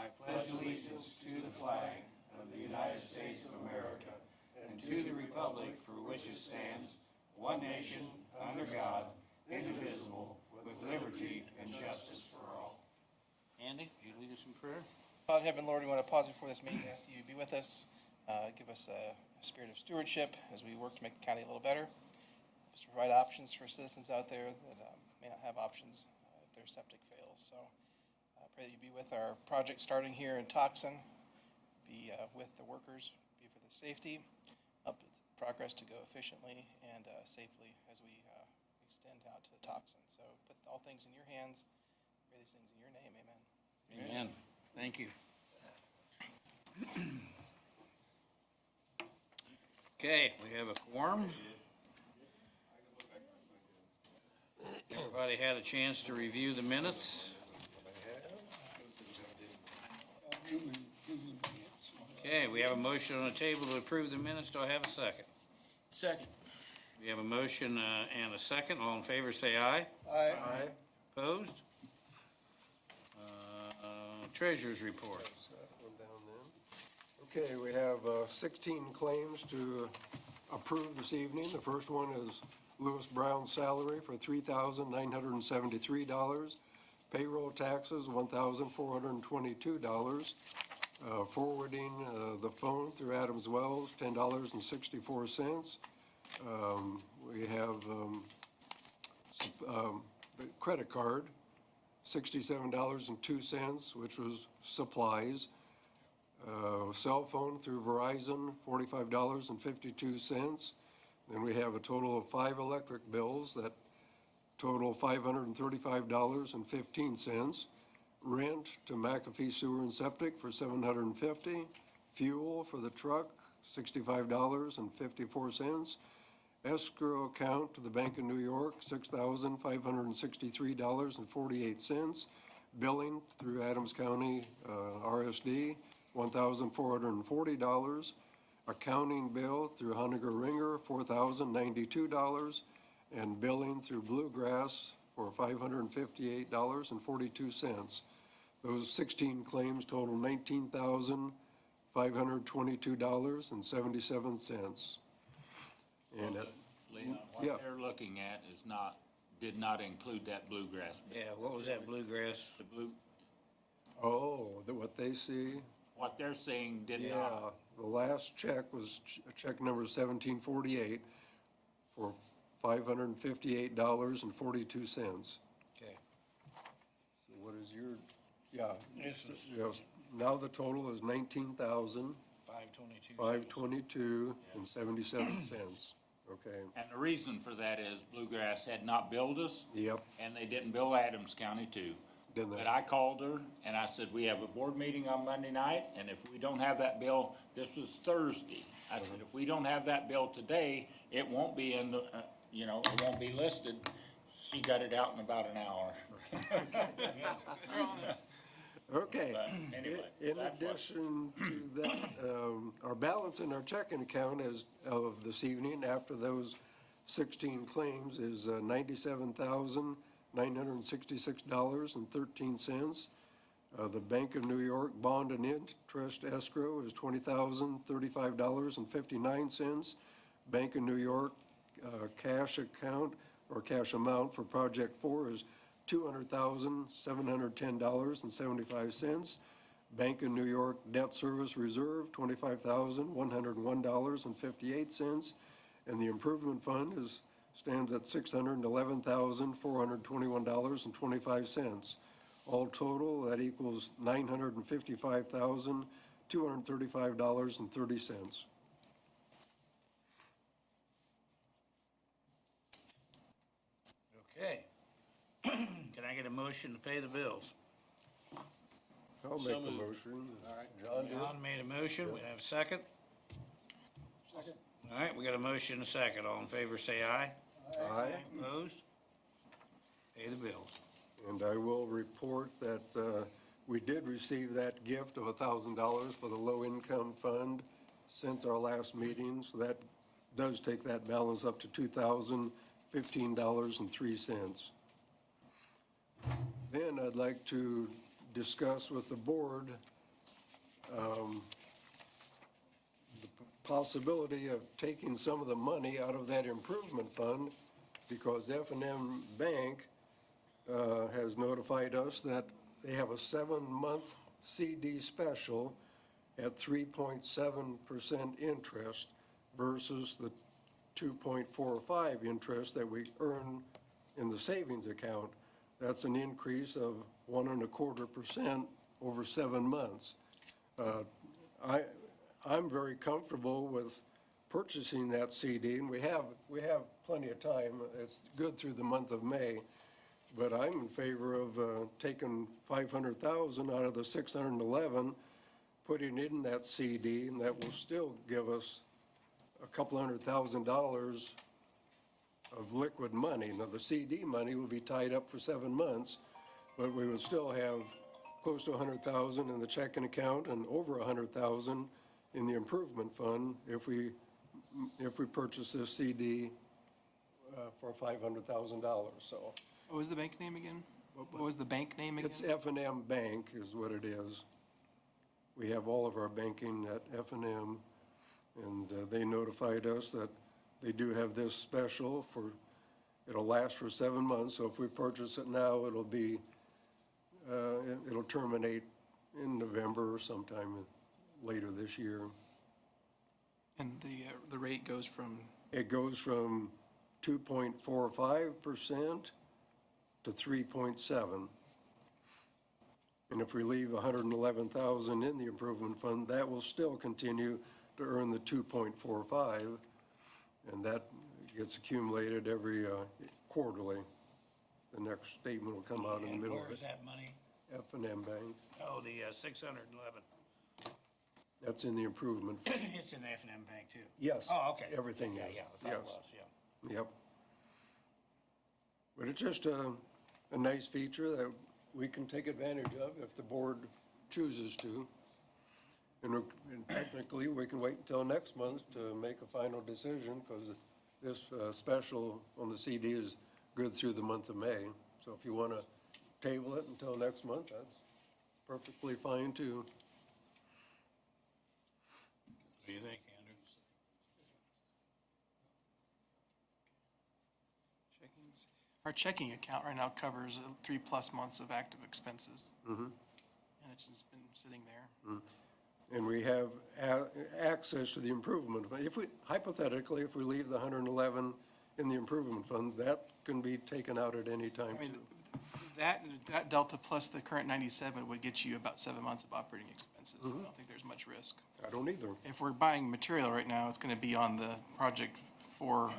I pledge allegiance to the flag of the United States of America and to the republic for which it stands, one nation, under God, indivisible, with liberty and justice for all. Andy, would you lead us in prayer? Father in heaven, Lord, we want to pause before this meeting, ask you to be with us, give us a spirit of stewardship as we work to make the county a little better, just to provide options for citizens out there that may not have options if their septic fails. So I pray that you be with our project starting here in Toxin, be with the workers, be for the safety, help the progress to go efficiently and safely as we extend out to Toxin. So put all things in your hands, pray these things in your name, amen. Amen. Thank you. Okay, we have a quorum. Everybody had a chance to review the minutes? Okay, we have a motion on the table to approve the minutes. Do I have a second? Second. We have a motion and a second. All in favor, say aye. Aye. Opposed? Treasurer's report. One down then. Okay, we have 16 claims to approve this evening. The first one is Lewis Brown's salary for $3,973. Payroll taxes, $1,422. Forwarding the phone through Adams Wells, $10.64. We have the credit card, $67.02, which was supplies. Cell phone through Verizon, $45.52. Then we have a total of 5 electric bills that total $535.15. Rent to McAfee Sewer and Septic for $750. Fuel for the truck, $65.54. Escrow account to the Bank of New York, $6,563.48. Billing through Adams County RSD, $1,440. Accounting bill through Honegger Ringer, $4,092. And billing through Bluegrass for $558.42. Those 16 claims total $19,522.77. And Leon, yeah. what they're looking at did not include that Bluegrass bill. Yeah, what was that bluegrass? what they see, What they're seeing did yeah, not. the last check was check number 1748 for $558.42. Okay. So what is your, yeah, This is yes, now the total is 19,522 522. and 77 cents. Okay, And the reason for that is Bluegrass had not billed us, yep, and they didn't bill Adams County too. didn't they? But I called her and I said, we have a board meeting on Monday night, and if we don't have that bill, this was Thursday. I said, if we don't have that bill today, it won't be in the, it won't be listed. She got it out in about an hour. Okay. But anyway, In that's what- addition to that, our balance in our checking account as of this evening, after those 16 claims, is $97,966.13. The Bank of New York bond and interest escrow is $20,035.59. Bank of New York cash account or cash amount for Project 4 is $200,710.75. Bank of New York debt service reserve, $25,101.58. And the improvement fund stands at $611,421.25. All total, that equals $955,235.30. Okay. Can I get a motion to pay the bills? I'll So make the moved. motion. All right. John did. John made a motion. We have a second. Second. All right, we got a motion and a second. All in favor, say aye. Aye. Opposed? Pay the bills. And I will report that we did receive that gift of $1,000 for the low-income fund since our last meeting, so that does take that balance up to $2,015.03. Then I'd like to discuss with the board The possibility of taking some of the money out of that improvement fund, because F&M Bank has notified us that they have a 7-month CD special at 3.7% interest versus the 2.45 interest that we earn in the savings account. That's an increase of 1.25% over 7 months. I'm very comfortable with purchasing that CD, and we have plenty of time. It's good through the month of May, but I'm in favor of taking 500,000 out of the 611, putting it in that CD, and that will still give us a couple $100,000 of liquid money. Now, the CD money will be tied up for 7 months, but we would still have close to 100,000 in the checking account and over 100,000 in the improvement fund if we purchase this CD for $500,000, so. What was the bank name again? What was the bank name again? It's F&M Bank is what it is. We have all of our banking at F&M, and they notified us that they do have this special for, it'll last for 7 months, so if we purchase it now, it'll be, it'll terminate in November or sometime later this year. And the rate goes from, It goes from 2.45% to 3.7. And if we leave 111,000 in the improvement fund, that will still continue to earn the 2.45, and that gets accumulated every quarterly. The next statement will come out in the And middle where of is it. that money? F&M Bank, Oh, the 611. that's in the improvement. It's in the F&M Bank too. Yes. Oh, okay. Everything Yeah, is, yeah, I thought it yes. was, yeah. Yep. But it's just a nice feature that we can take advantage of if the board chooses to. And technically, we can wait until next month to make a final decision, because this special on the CD is good through the month of May. So if you want to table it until next month, that's perfectly fine too. What do you think, Andrew? checkings. Our checking account right now covers 3+ months of active expenses. And it's just been sitting there. And we have access to the improvement fund. If we, hypothetically, if we leave the 111 in the improvement fund, that can be taken out at any time I mean, too. that delta plus the current 97 would get you about 7 months of operating expenses. I don't think there's much risk. I don't either. If we're buying material right now, it's gonna be on the project 4,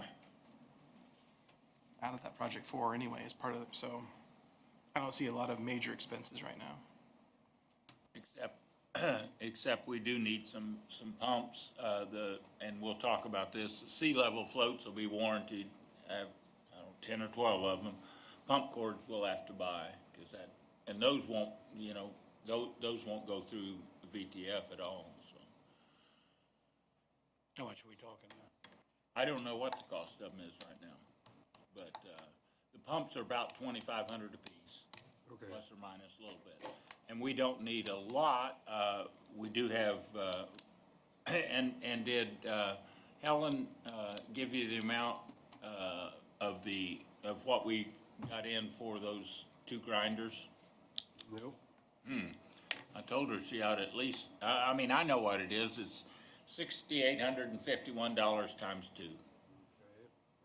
out of that project 4 anyway, as part of it, so I don't see a lot of major expenses right now. Except we do need some pumps, and we'll talk about this. Sea level floats will be warranted, I don't know, 10 or 12 of them. Pump cords we'll have to buy, and those won't, those won't go through VTF at all, so. How much are we talking now? I don't know what the cost of them is right now, but, the pumps are about $2,500 apiece. Okay. Plus or minus a little bit. And we don't need a lot. We do have, and did Helen give you the amount of what we got in for those 2 grinders? Nope. I told her she ought at least, I mean, I know what it is. It's $6,851 times 2.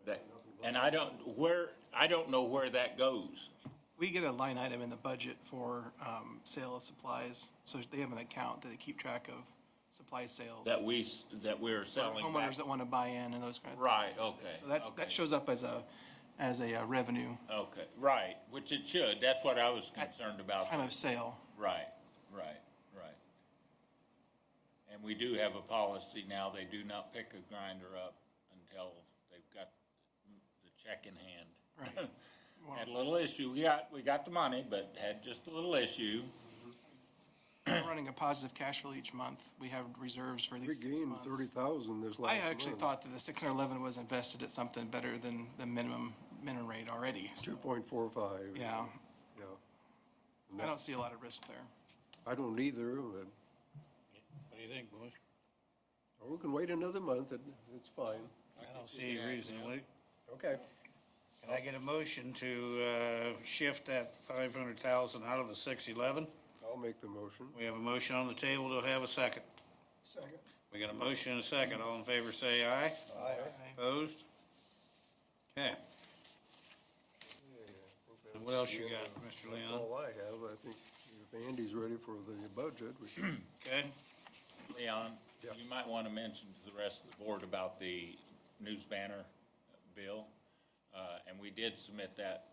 That, and I don't know where that goes. We get a line item in the budget for sale of supplies, so they have an account that they keep track of supply sales. That we're selling back. Homeowners that want to buy in and those kind of things. Right, okay. So that shows up as a revenue, Okay, right, which it should. That's what I was concerned about. time of sale. Right. And we do have a policy now, they do not pick a grinder up until they've got the check in hand. Right. Had a little issue, we got the money, but had just a little issue. We're running a positive cash flow each month. We have reserves for We these 6 gained months. 30,000 this last I month. actually thought that the 611 was invested at something better than the minimum rate already. So, 2.45. yeah, Yeah. I don't see a lot of risk there. I don't either, but do you think, boys? Or we can wait another month, it's fine. I don't see any reason to wait. Okay. Can I get a motion to, shift that 500,000 out of the 611? I'll make the motion. We have a motion on the table. Do I have a second? Second. We got a motion and a second. All in favor, say aye. Aye. Opposed? Okay. And what else you got, Mr. That's Leon? all I have. I think if Andy's ready for the budget, we should. Okay? Leon, Yeah. you might want to mention to the rest of the board about the news banner bill. And we did submit that.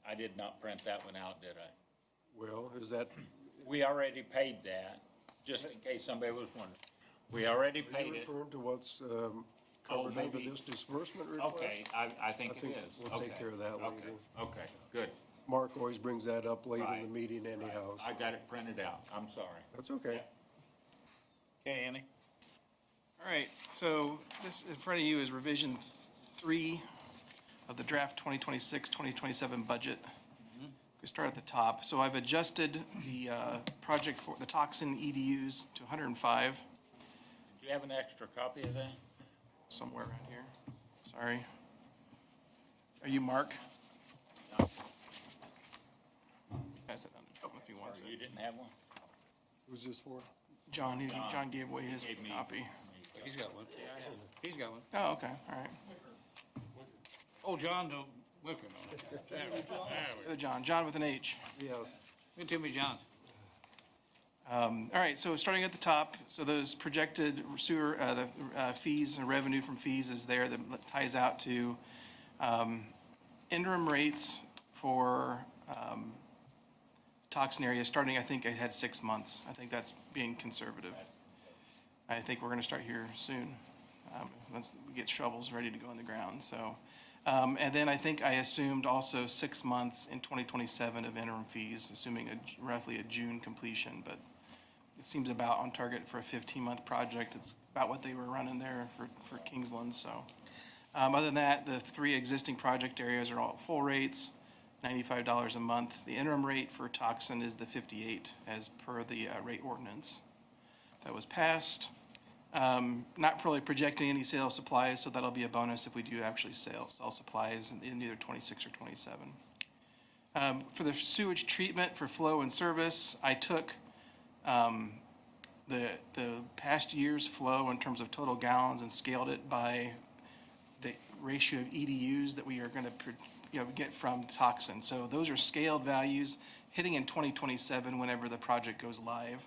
I did not print that one out, did I? Well, is that, We already paid that, just in case somebody was wondering. We already are paid you it. referring to what's covered under maybe. this disbursement request? Okay, I think I it think is. we'll take Okay, care of that okay, later. Okay, good. Mark always brings that up late in Right. the meeting anyhow. I got it printed out. I'm sorry. That's okay. Okay, Andy? All right, so this in front of you is revision 3 of the draft 2026-2027 budget. We start at the top. So I've adjusted the project for the Toxin EDUs to 105, Do you have an extra copy of that? somewhere around here. Sorry. Are you Mark? No. Pass it down to John if he wants Or you it. didn't have one? Who's this for? John, John gave away his Gave me- copy. He's got one. He's got one. Oh, okay, all right. Oh, John, don't, Wicker on it. There we go. John with an H. Yes. Give it to me, John. All right, so starting at the top, so those projected sewer, the fees and revenue from fees is there that ties out to interim rates for toxin area, starting, I think I had 6 months. I think that's being conservative. I think we're gonna start here soon, once we get shovels ready to go in the ground, so. And then I think I assumed also 6 months in 2027 of interim fees, assuming roughly a June completion, but it seems about on target for a 15-month project. It's about what they were running there for Kingsland, so. Other than that, the 3 existing project areas are all full rates, $95 a month. The interim rate for toxin is the 58 as per the rate ordinance that was passed. Not really projecting any sales supplies, so that'll be a bonus if we do actually sell supplies in either 26 or 27. For the sewage treatment for flow and service, I took the past year's flow in terms of total gallons and scaled it by the ratio of EDUs that we are going to get from toxin. So those are scaled values hitting in 2027 whenever the project goes live.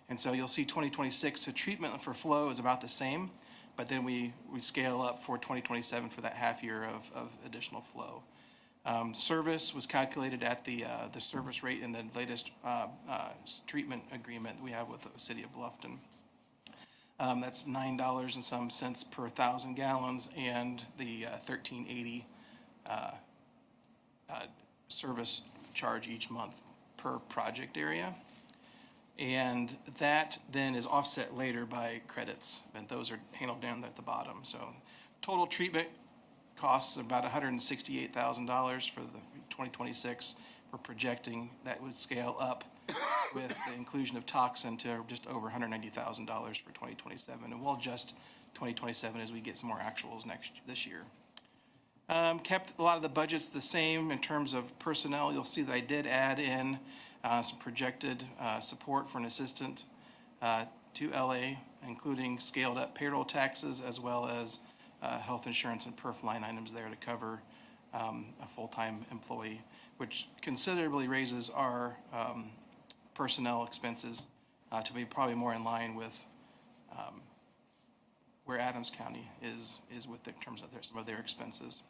And so you'll see 2026, so treatment for flow is about the same, but then we scale up for 2027 for that half year of additional flow. Service was calculated at the service rate in the latest treatment agreement that we have with the city of Bluffton. That's $9 and some cents per 1,000 gallons, and the $13.80 service charge each month per project area. And that then is offset later by credits, and those are handled down at the bottom. So total treatment costs about $168,000 for the 2026. We're projecting that would scale up with the inclusion of toxin to just over $190,000 for 2027. And we'll adjust 2027 as we get some more actuals this year. Kept a lot of the budgets the same in terms of personnel. You'll see that I did add in some projected support for an assistant to LA, including scaled up payroll taxes as well as health insurance and perf line items there to cover a full-time employee, which considerably raises our personnel expenses to be probably more in line with where Adams County is with in terms of some of their expenses.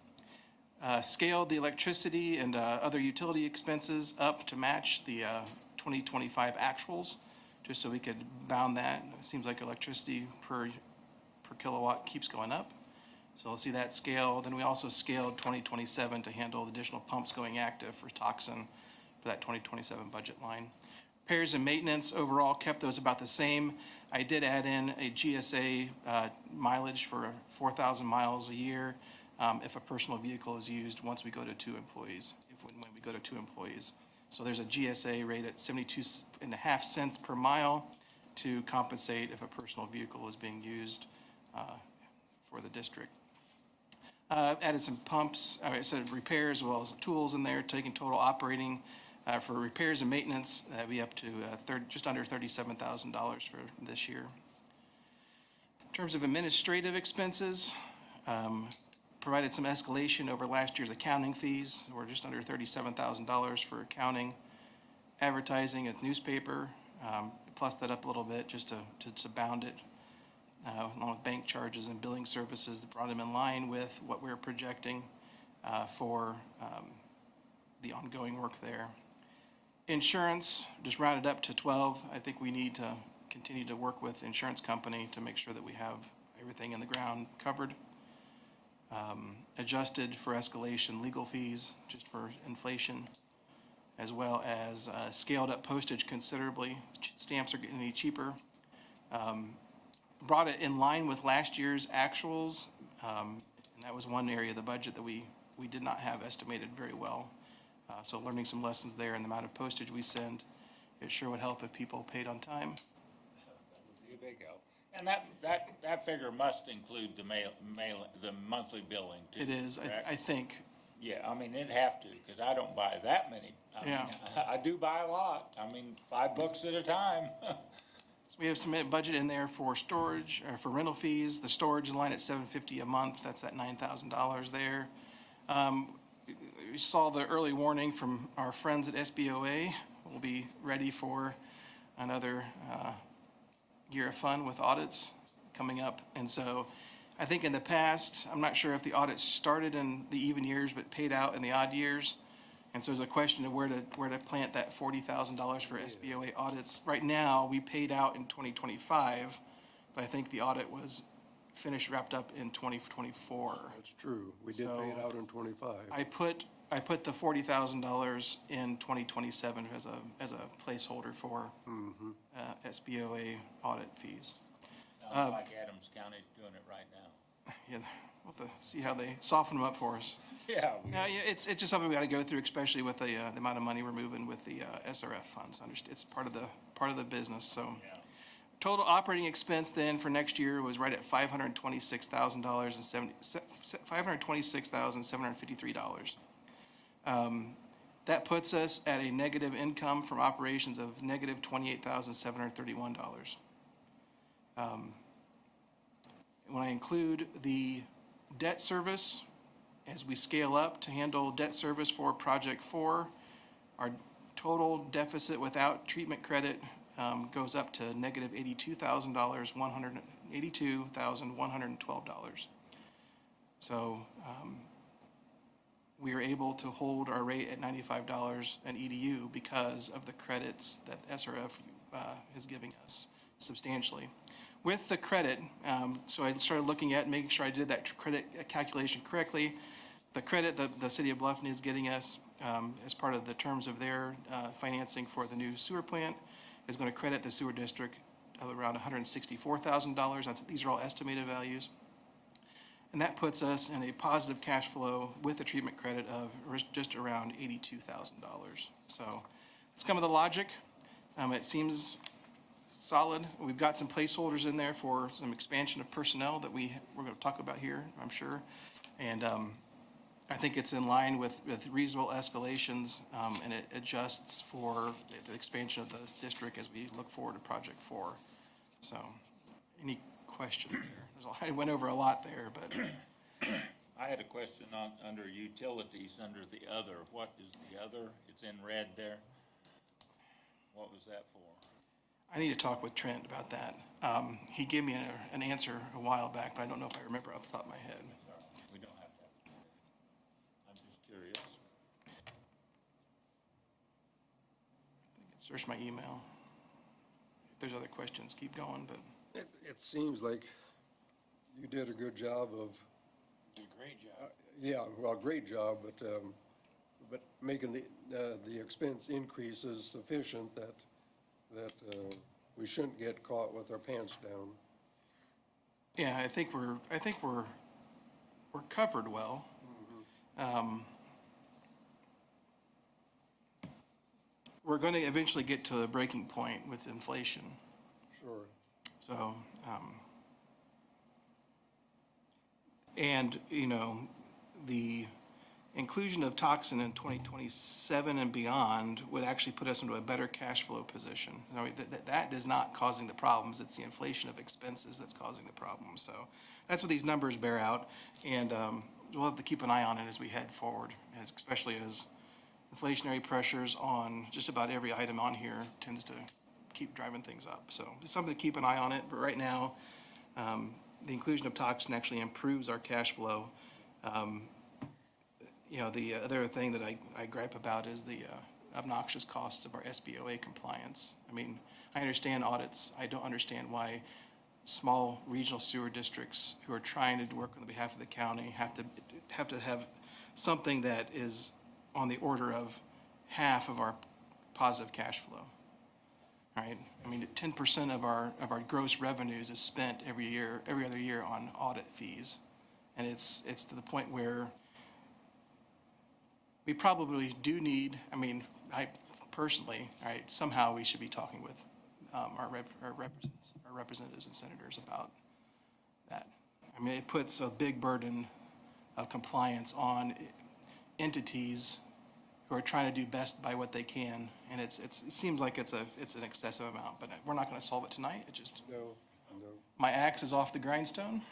Scaled the electricity and other utility expenses up to match the 2025 actuals, just so we could bound that. It seems like electricity per kilowatt keeps going up. So we'll see that scale. Then we also scaled 2027 to handle the additional pumps going active for toxin for that 2027 budget line. Repairs and maintenance overall kept those about the same. I did add in a GSA mileage for 4,000 miles a year if a personal vehicle is used once we go to 2 employees, when we go to 2 employees. So there's a GSA rate at 72.5 cents per mile to compensate if a personal vehicle is being used for the district. Added some pumps, I said repairs as well as tools in there, taking total operating for repairs and maintenance, that'd be up to just under $37,000 for this year. In terms of administrative expenses, provided some escalation over last year's accounting fees. We're just under $37,000 for accounting, advertising at newspaper, plus that up a little bit just to bound it, along with bank charges and billing services that brought them in line with what we're projecting for the ongoing work there. Insurance, just rounded up to 12. I think we need to continue to work with the insurance company to make sure that we have everything in the ground covered. Adjusted for escalation legal fees, just for inflation, as well as scaled up postage considerably. Stamps are getting any cheaper. Brought it in line with last year's actuals, and that was one area of the budget that we did not have estimated very well. So learning some lessons there in the amount of postage we send. It sure would help if people paid on time. That would be a big help. And that figure must include the monthly billing too. It is, correct? I think. Yeah, I mean, it'd have to, because I don't buy that many. I mean, Yeah. I do buy a lot. I mean, 5 books at a time. So we have some budget in there for storage, or for rental fees. The storage line at $750 a month, that's that $9,000 there. We saw the early warning from our friends at SBOA. We'll be ready for another year of fun with audits coming up. And so I think in the past, I'm not sure if the audits started in the even years but paid out in the odd years. And so there's a question of where to plant that $40,000 for SBOA audits. Right now, we paid out in 2025, but I think the audit was wrapped up in 2024. That's true. We did pay it out in '25. I put the $40,000 in 2027 as a placeholder for SBOA audit fees. Sounds like Adams County's doing it right now. Yeah, we'll have to see how they soften them up for us. Yeah. Yeah, it's just something we got to go through, especially with the amount of money we're moving with the SRF funds. It's part of the business. So, Yeah. total operating expense then for next year was right at $526,753. That puts us at a negative income from operations of negative $28,731. When I include the debt service, as we scale up to handle debt service for Project 4, our total deficit without treatment credit goes up to negative $82,112. So we are able to hold our rate at $95 an EDU because of the credits that SRF is giving us substantially. With the credit, so I started looking at making sure I did that credit calculation correctly. The credit the city of Bluffton is getting us as part of the terms of their financing for the new sewer plant is going to credit the sewer district of around $164,000. These are all estimated values. And that puts us in a positive cash flow with a treatment credit of just around $82,000. So it's kind of the logic. It seems solid. We've got some placeholders in there for some expansion of personnel that we're going to talk about here, I'm sure. And I think it's in line with reasonable escalations, and it adjusts for the expansion of the district as we look forward to Project 4. So, any questions there? I went over a lot there, but I had a question under utilities, under the other. What is the other? It's in red there. What was that for? I need to talk with Trent about that. He gave me an answer a while back, but I don't know if I remember off the top of my head. We don't have that. I'm just curious. Uh, Search my email. If there's other questions, keep going, but It seems like you did a good job of, did a great job. yeah, well, great job, but making the expense increases sufficient that we shouldn't get caught with our pants down. Yeah, I think we're covered well. We're going to eventually get to a breaking point with inflation. Sure. So, and, you know, the inclusion of toxin in 2027 and beyond would actually put us into a better cash flow position. I mean, that is not causing the problems, it's the inflation of expenses that's causing the problems. So that's what these numbers bear out, and we'll have to keep an eye on it as we head forward, especially as inflationary pressures on just about every item on here tends to keep driving things up. So it's something to keep an eye on it, but right now, the inclusion of toxin actually improves our cash flow. You know, the other thing that I gripe about is the obnoxious costs of our SBOA compliance. I mean, I understand audits. I don't understand why small regional sewer districts who are trying to work on behalf of the county have to have something that is on the order of half of our positive cash flow. Right? I mean, 10% of our gross revenues is spent every other year on audit fees. And it's to the point where we probably do need, I mean, I personally, right, somehow we should be talking with our representatives and senators about that. I mean, it puts a big burden of compliance on entities who are trying to do best by what they can, and it seems like it's an excessive amount, but we're not going to solve it tonight. It just No. my axe is off the grindstone.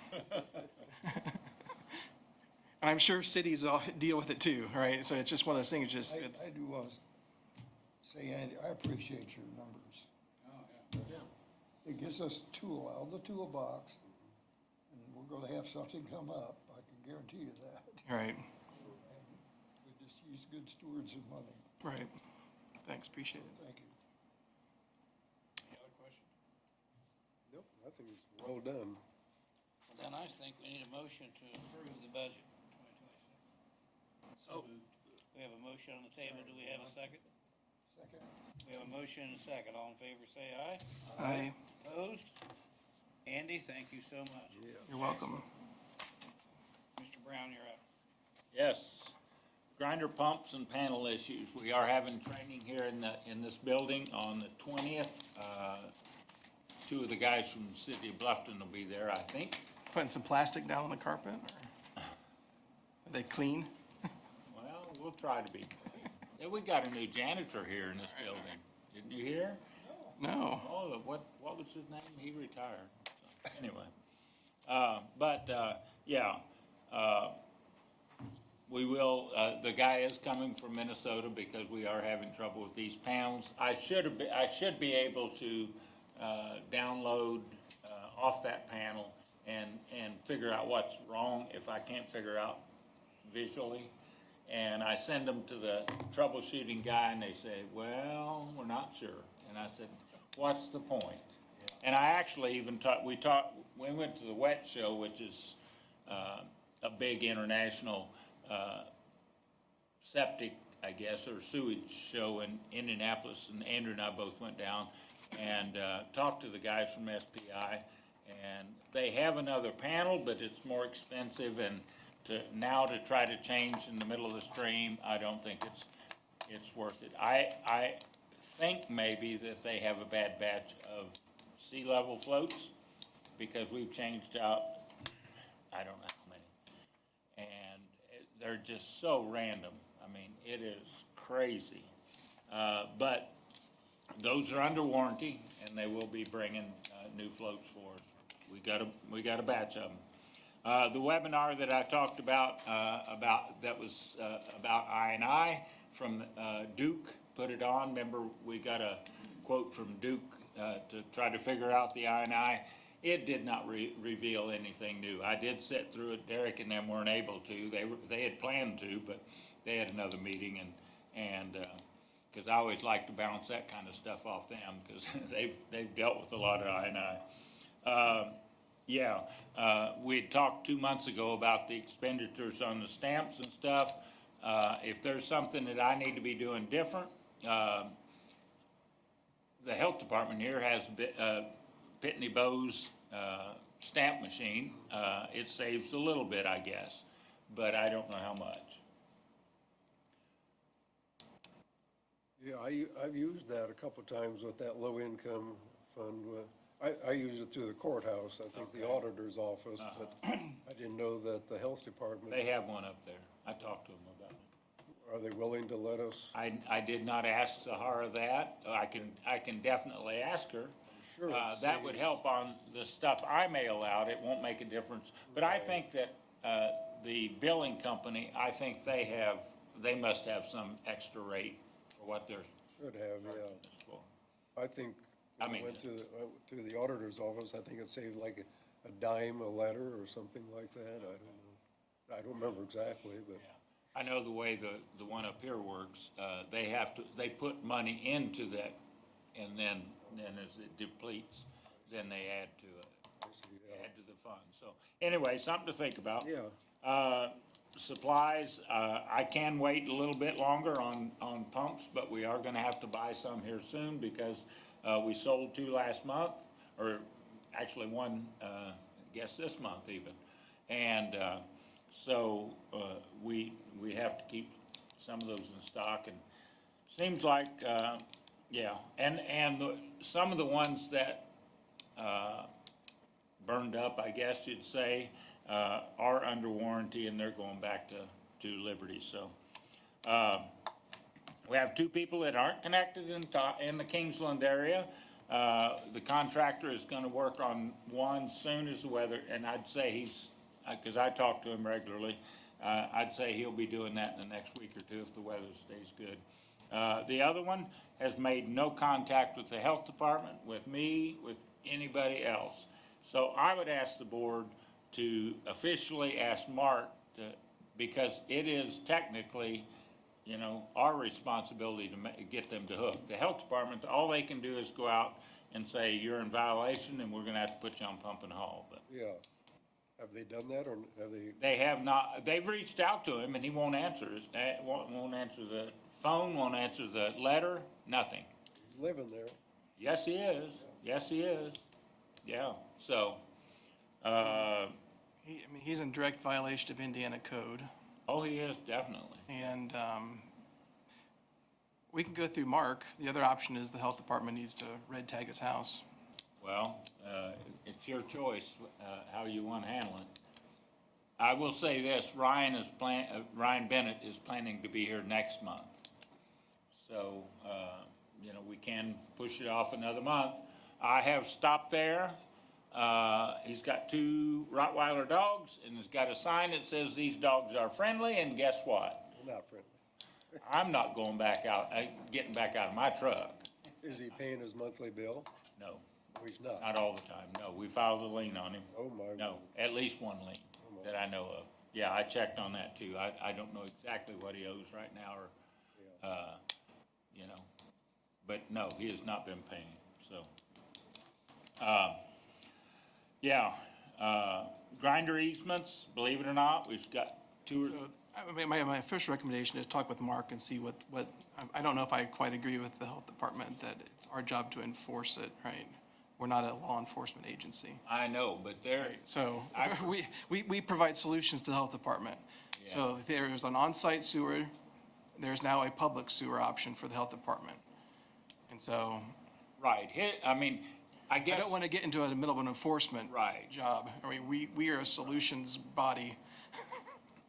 And I'm sure cities all deal with it too, right? So it's just one of those things. Just it's, I do want to say, Andy, I appreciate your numbers. It gives us tool out of the toolbox, and we're going to have something come up. I can guarantee you that. right, We just use good stewards of money. right. Thanks, appreciate it. Thank you. Any other questions? Nope, I think it's well done. Well, then I think we need a motion to approve the budget 2026. We have a motion on the table. Do we have a second? Second. We have a motion and a second. All in favor, say aye. Aye. Opposed? Andy, thank you so much. You're welcome. Mr. Brown, you're up. Yes, grinder pumps and panel issues. We are having training here in this building on the 20th. Two of the guys from the city of Bluffton will be there, I think. Putting some plastic down on the carpet, or are they clean? Well, we'll try to be. Yeah, we got a new janitor here in this building. Didn't you hear? No. Oh, what was his name? He retired. So, anyway, we will, the guy is coming from Minnesota because we are having trouble with these panels. I should be able to, download, off that panel and figure out what's wrong if I can't figure out visually. And I send them to the troubleshooting guy and they say, well, we're not sure. And I said, what's the point? And I actually even we went to the WET show, which is, a big international, septic, I guess, or sewage show in Indianapolis, and Andrew and I both went down and talked to the guys from SPI, and they have another panel, but it's more expensive, and to try to change in the middle of the stream, I don't think it's worth it. I think maybe that they have a bad batch of sea level floats, because we've changed out, I don't know how many, and they're just so random. I mean, it is crazy. But those are under warranty, and they will be bringing new floats for us. We got a batch of them. The webinar that I talked about that was about I&I from Duke put it on. Remember, we got a quote from Duke to try to figure out the I&I. It did not reveal anything new. I did sit through it. Derek and them weren't able to. They had planned to, but they had another meeting, and because I always like to bounce that kind of stuff off them, because they've dealt with a lot of I&I. We had talked 2 months ago about the expenditures on the stamps and stuff. If there's something that I need to be doing different, the health department here has Pitney Bowes stamp machine. It saves a little bit, I guess, but I don't know how much. Yeah, I've used that a couple of times with that low-income fund. I use it through the courthouse, I think the auditor's office, but I didn't know that the health department, They have one up there. I talked to them about it. are they willing to let us? I did not ask Sahara that. I can definitely ask her. Sure, it That would saves- help on the stuff I mail out. It won't make a difference. But I think that, the billing company, I think they must have some extra rate for what they're Should have, yeah. charging us for. I think, I when mean- I went through the auditor's office, I think it saved like a dime a letter or something like that, I don't know. I don't remember exactly, but, I know the way the one up here works, they put money into that, and then as it depletes, then they add to it, I see, yeah. add to the fund. So, anyway, something to think about. Yeah, Supplies, I can wait a little bit longer on pumps, but we are gonna have to buy some here soon because, we sold 2 last month, or actually one, I guess this month even. And, so, we have to keep some of those in stock, and seems like, yeah, and some of the ones that, burned up, I guess you'd say, are under warranty, and they're going back to Liberty, so. We have 2 people that aren't connected in the Kingsland area. The contractor is gonna work on one soon as the weather, and I'd say he's, cause I talk to him regularly, I'd say he'll be doing that in the next week or 2 if the weather stays good. The other one has made no contact with the health department, with me, with anybody else. So I would ask the board to officially ask Mark to, because it is technically, you know, our responsibility to get them to hook. The health department, all they can do is go out and say, you're in violation and we're gonna have to put you on pump and haul, but yeah. Have they done that, or have they? they have not, they've reached out to him and he won't answer, won't answer the phone, won't answer the letter, nothing. He's living there. Yes, he is. Yes, he is. Yeah, so, He's in direct violation of Indiana code, oh, he is, definitely. and we can go through Mark. The other option is the health department needs to red tag his house. Well, it's your choice, how you want to handle it. I will say this, Ryan Bennett is planning to be here next month. So, you know, we can push it off another month. I have stopped there. He's got 2 Rottweiler dogs, and he's got a sign that says these dogs are friendly, and guess what? Not friendly. I'm not going back out, getting back out of my truck. Is he paying his monthly bill? No, Oh, he's not. not all the time. No, we filed a lien on him. Oh, my. No, at least one lien that I know of. Yeah, I checked on that too. I don't know exactly what he owes right now or, you know, but no, he has not been paying, so. Yeah, grinder easements, believe it or not, we've got 2 or, So, I mean, my official recommendation is talk with Mark and see what, I don't know if I quite agree with the health department that it's our job to enforce it, right? We're not a law enforcement agency. I know, but there, So we provide solutions to the health department. So if there is an on-site sewer, there's now a public sewer option for the health department. And so right, I mean, I I guess. don't want to get into the middle of an enforcement Right. job. I mean, we are a solutions body.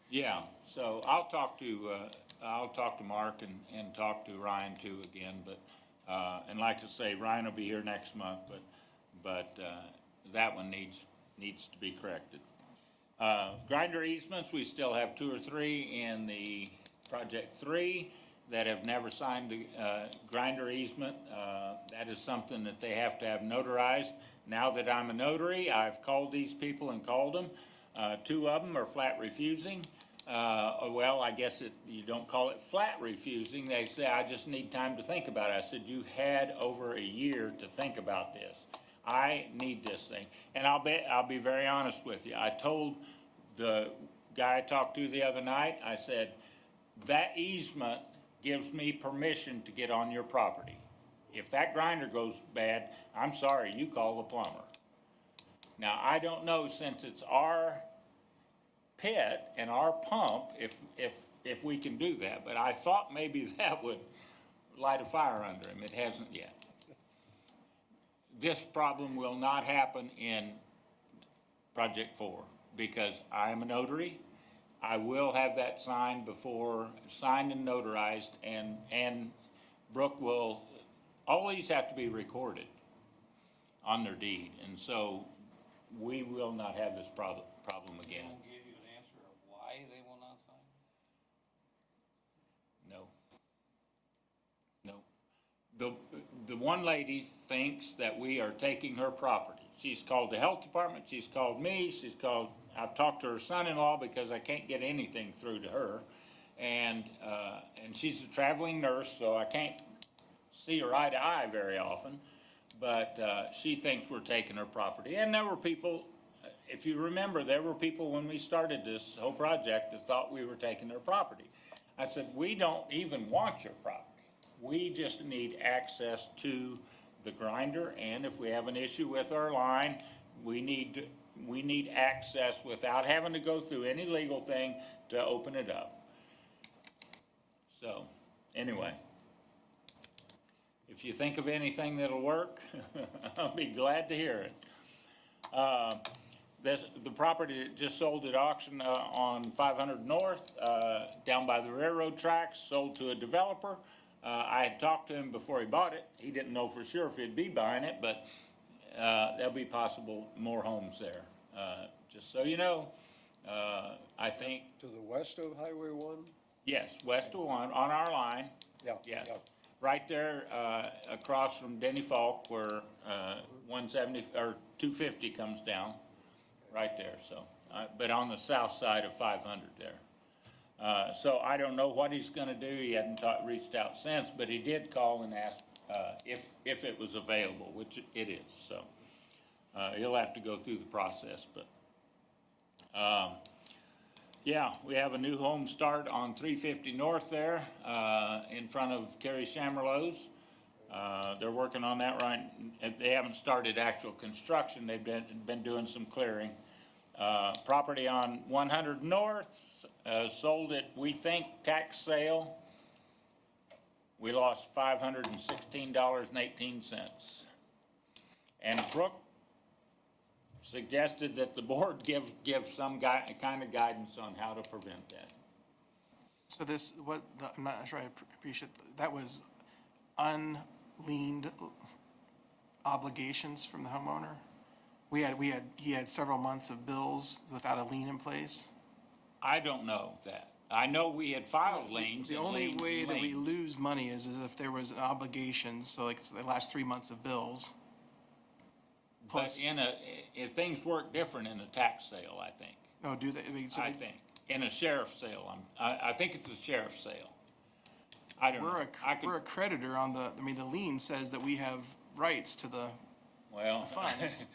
Yeah, so I'll talk to Mark and talk to Ryan too again, but, and like I say, Ryan will be here next month, but that one needs to be corrected. Grinder easements, we still have 2 or 3 in the Project 3 that have never signed a grinder easement. That is something that they have to have notarized. Now that I'm a notary, I've called these people and called them. 2 of them are flat refusing. Well, I guess you don't call it flat refusing. They say, I just need time to think about it. I said, you had over a year to think about this. I need this thing. And I'll be very honest with you. I told the guy I talked to the other night, I said, that easement gives me permission to get on your property. If that grinder goes bad, I'm sorry, you call the plumber. Now, I don't know, since it's our pit and our pump, if we can do that, but I thought maybe that would light a fire under him. It hasn't yet. this problem will not happen in Project 4, because I am a notary. I will have that signed and notarized, and Brooke will, all these have to be recorded on their deed, and so we will not have this problem again. Won't give you an answer of why they will not sign? No. The one lady thinks that we are taking her property. She's called the health department, she's called me, I've talked to her son-in-law because I can't get anything through to her. And she's a traveling nurse, so I can't see her eye to eye very often. But she thinks we're taking her property. And there were people, if you remember, there were people when we started this whole project that thought we were taking their property. I said, we don't even want your property. We just need access to the grinder, and if we have an issue with our line, we need access without having to go through any legal thing to open it up. So, anyway, if you think of anything that'll work, I'll be glad to hear it. The property that just sold at auction on 500 North, down by the railroad tracks, sold to a developer. I had talked to him before he bought it. He didn't know for sure if he'd be buying it, but there'll be possible more homes there. Just so you know, I think, To the west of Highway 1? yes, west of 1, on our line. Yeah. Yes, right there, across from Denny Falk, where 170 or 250 comes down, right there. So, but on the south side of 500 there. So I don't know what he's going to do. He hadn't reached out since, but he did call and ask if it was available, which it is. So he'll have to go through the process, but. Yeah, we have a new home start on 350 North there, in front of Kerry Shammerlow's. They're working on that right. They haven't started actual construction. They've been doing some clearing. Property on 100 North, sold at, we think, tax sale. We lost $516.18. And Brooke suggested that the board give some kind of guidance on how to prevent that. So this, I'm not sure I appreciate, that was unliened obligations from the homeowner? He had several months of bills without a lien in place? I don't know that. I know we had filed liens. The and only liens way and that we liens. lose money is if there was an obligation, so like the last 3 months of bills. But Plus, if things work different in a tax sale, I think. oh, do they? I mean, so I think. In a sheriff's sale, I think it's a sheriff's sale. I don't know. we're a creditor on the lien says that we have rights to the Well, funds.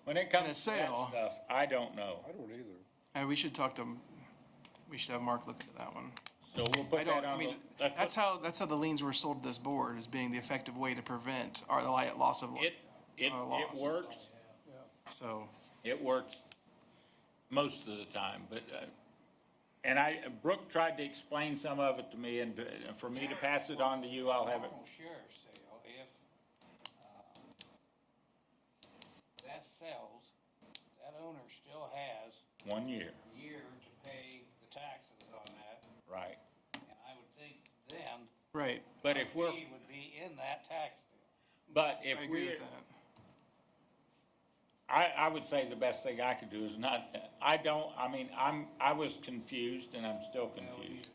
when it In a comes to that sale. stuff, I don't know. I don't either. We should have Mark look into that one. So we'll put that on the, That's how the liens were sold to this board, as being the effective way to prevent the loss of. it loss. works. So, It works most of the time, but, and Brooke tried to explain some of it to me, and for me to pass it on to you, I'll have it. Sheriff's sale, if that sells, that owner still has 1 year, a year to pay the taxes on that, right. and I would think then right, But if we're, fee would be in that tax bill. but if I agree we, with that. I would say the best thing I could do is not, I was confused and I'm still confused.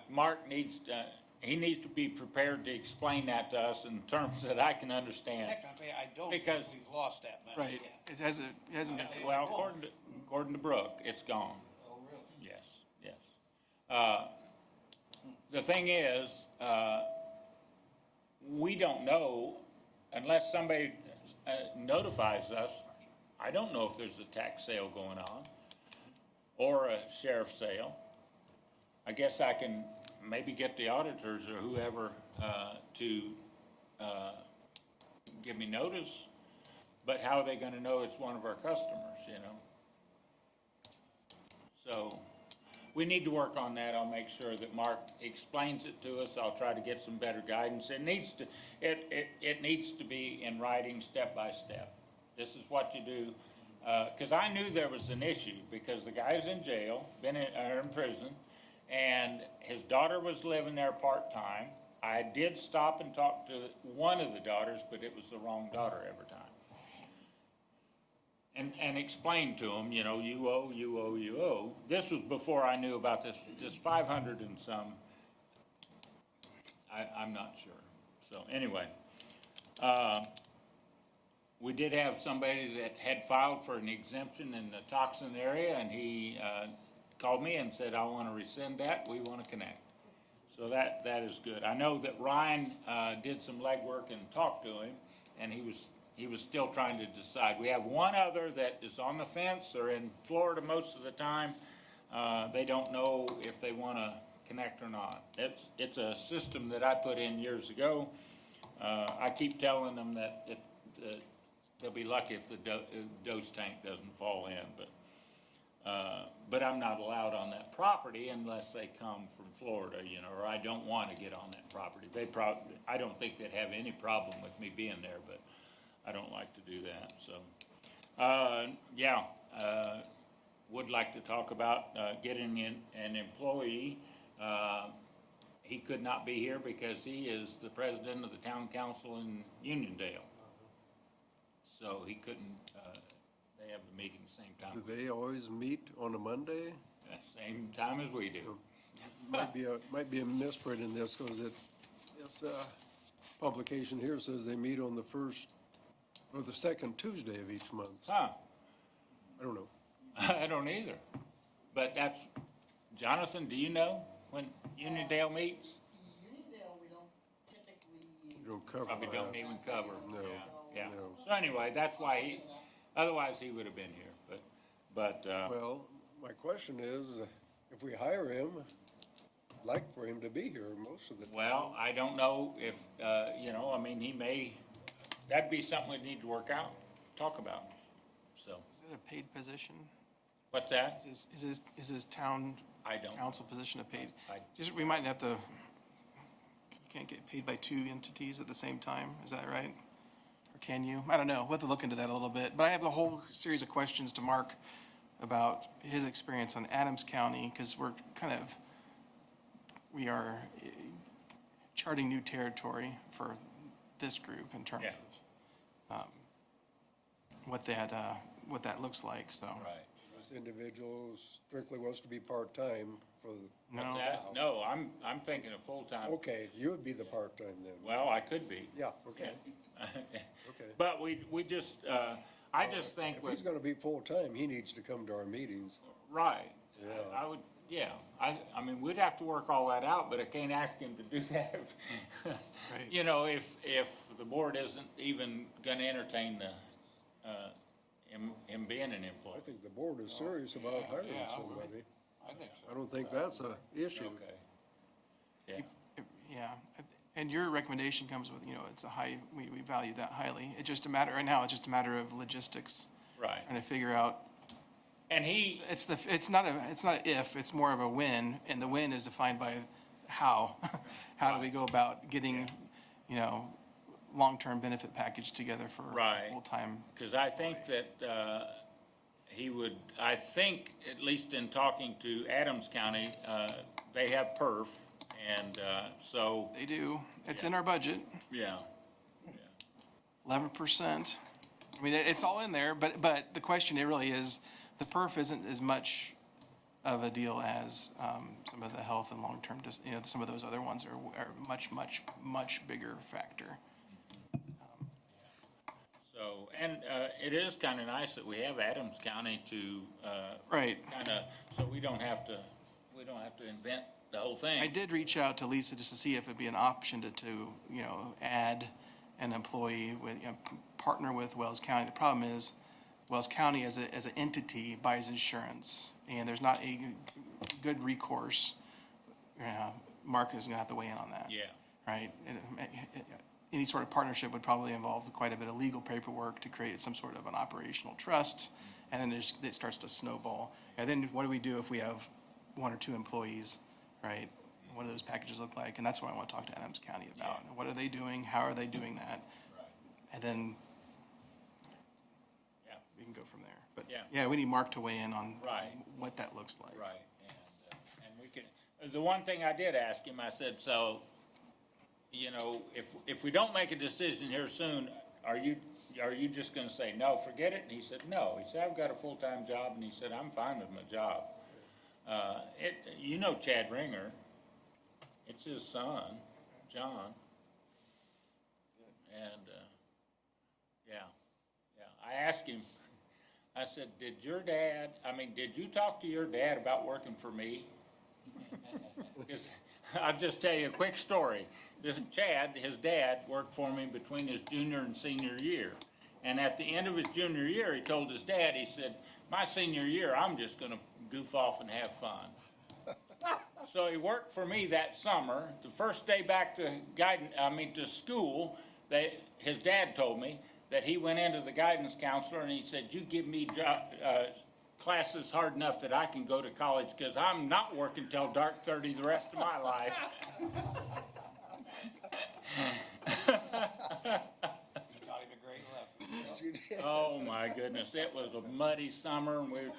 Mark needs to, he needs to be prepared to explain that to us in terms that I can understand. Technically, I don't think Because- we've lost that money Right, yet. it hasn't been. Well, according to Brooke, it's gone. Oh, really? Yes, yes. The thing is, we don't know unless somebody notifies us. I don't know if there's a tax sale going on or a sheriff's sale. I guess I can maybe get the auditors or whoever to give me notice, but how are they gonna know it's one of our customers, you know? So, we need to work on that. I'll make sure that Mark explains it to us. I'll try to get some better guidance. It needs to be in writing, step by step. This is what you do, because I knew there was an issue, because the guy's in jail, been in prison, and his daughter was living there part-time. I did stop and talk to one of the daughters, but it was the wrong daughter every time. And explained to him, you know, you owe. This was before I knew about this 500 and some. I'm not sure. So anyway, we did have somebody that had filed for an exemption in the toxin area, and he called me and said, I want to rescind that. We want to connect. So that is good. I know that Ryan did some legwork and talked to him, and he was still trying to decide. We have one other that is on the fence. They're in Florida most of the time. They don't know if they want to connect or not. It's a system that I put in years ago. I keep telling them that they'll be lucky if the dose tank doesn't fall in, but I'm not allowed on that property unless they come from Florida, you know, or I don't want to get on that property. I don't think they'd have any problem with me being there, but I don't like to do that, so. Would like to talk about getting in an employee. He could not be here because he is the president of the town council in Uniondale. So he couldn't, they have the meeting the same time. Do they always meet on a Monday? Same time as we do. Might be a misprint in this, because it's publication here says they meet on the first or the second Tuesday of each month. Huh, I don't know. I don't either. But that's, Jonathan, do you know when Uniondale meets? Uniondale, we don't typically. You don't cover Probably that. don't even cover. No, Yeah. no. So anyway, that's why otherwise he would have been here, but, Well, my question is, if we hire him, I'd like for him to be here most of the time. well, I don't know if, I mean, that'd be something we'd need to work out, talk about, so. Is it a paid position? What's that? Is his town I don't. council position a paid? I- We might have to, you can't get paid by two entities at the same time, is that right? Or can you? I don't know, we'll have to look into that a little bit. But I have a whole series of questions to Mark about his experience on Adams County, because we are charting new territory for this group in terms Yeah. of what that looks like, so. Right. This individual strictly wants to be part-time for the, What's No. that? No, I'm thinking of full-time. okay, you would be the part-time then. Well, I could be. Yeah, okay. But we just, I just think If with, he's gonna be full-time, he needs to come to our meetings. right. Yeah. I would, yeah, I mean, we'd have to work all that out, but I can't ask him to do that if, Right. you know, if the board isn't even gonna entertain him being an I employee. think the board is serious about hiring somebody. I think so. I don't think that's a issue. Okay. Yeah, Yeah, and your recommendation comes with, it's a high, we value that highly. It's just a matter, right now, it's just a matter of logistics, right. trying to figure out, And he, it's not if, it's more of a when, and the when is defined by how. How do we go about getting, long-term benefit package together for Right. full-time? because I think that he would, I think, at least in talking to Adams County, they have perf, and so, They do, it's in our budget, yeah. 11%. I mean, it's all in there, but the question, it really is, the perf isn't as much of a deal as some of the health and long-term, some of those other ones are much bigger factor. So, and it is kind of nice that we have Adams County to Right. kind of, so we don't have to invent the whole thing. I did reach out to Lisa just to see if it'd be an option to add an employee with, partner with Wells County. The problem is Wells County as an entity buys insurance, and there's not a good recourse. Mark is gonna have to weigh in on that. Yeah, Right? Any sort of partnership would probably involve quite a bit of legal paperwork to create some sort of an operational trust, and then it starts to snowball. And then what do we do if we have 1 or 2 employees, right? What do those packages look like? And that's what I want to talk to Adams County about. What are they doing? How are they doing that? Right. And then Yeah. we can go from there. But Yeah. yeah, we need Mark to weigh in on Right. what that looks like. Right, and we can, the one thing I did ask him, I said, so, you know, if we don't make a decision here soon, are you just gonna say, no, forget it? And he said, no. He said, I've got a full-time job, and he said, I'm fine with my job. You know Chad Ringer, it's his son, John. And, yeah. I asked him, I said, did you talk to your dad about working for me? Because I'll just tell you a quick story. This Chad, his dad, worked for me between his junior and senior year. And at the end of his junior year, he told his dad, he said, my senior year, I'm just gonna goof off and have fun. So he worked for me that summer. The first day back to school, his dad told me that he went into the guidance counselor and he said, you give me classes hard enough that I can go to college, because I'm not working till dark 30 the rest of my life. You taught him a great lesson. Oh, my goodness, it was a muddy summer, and we were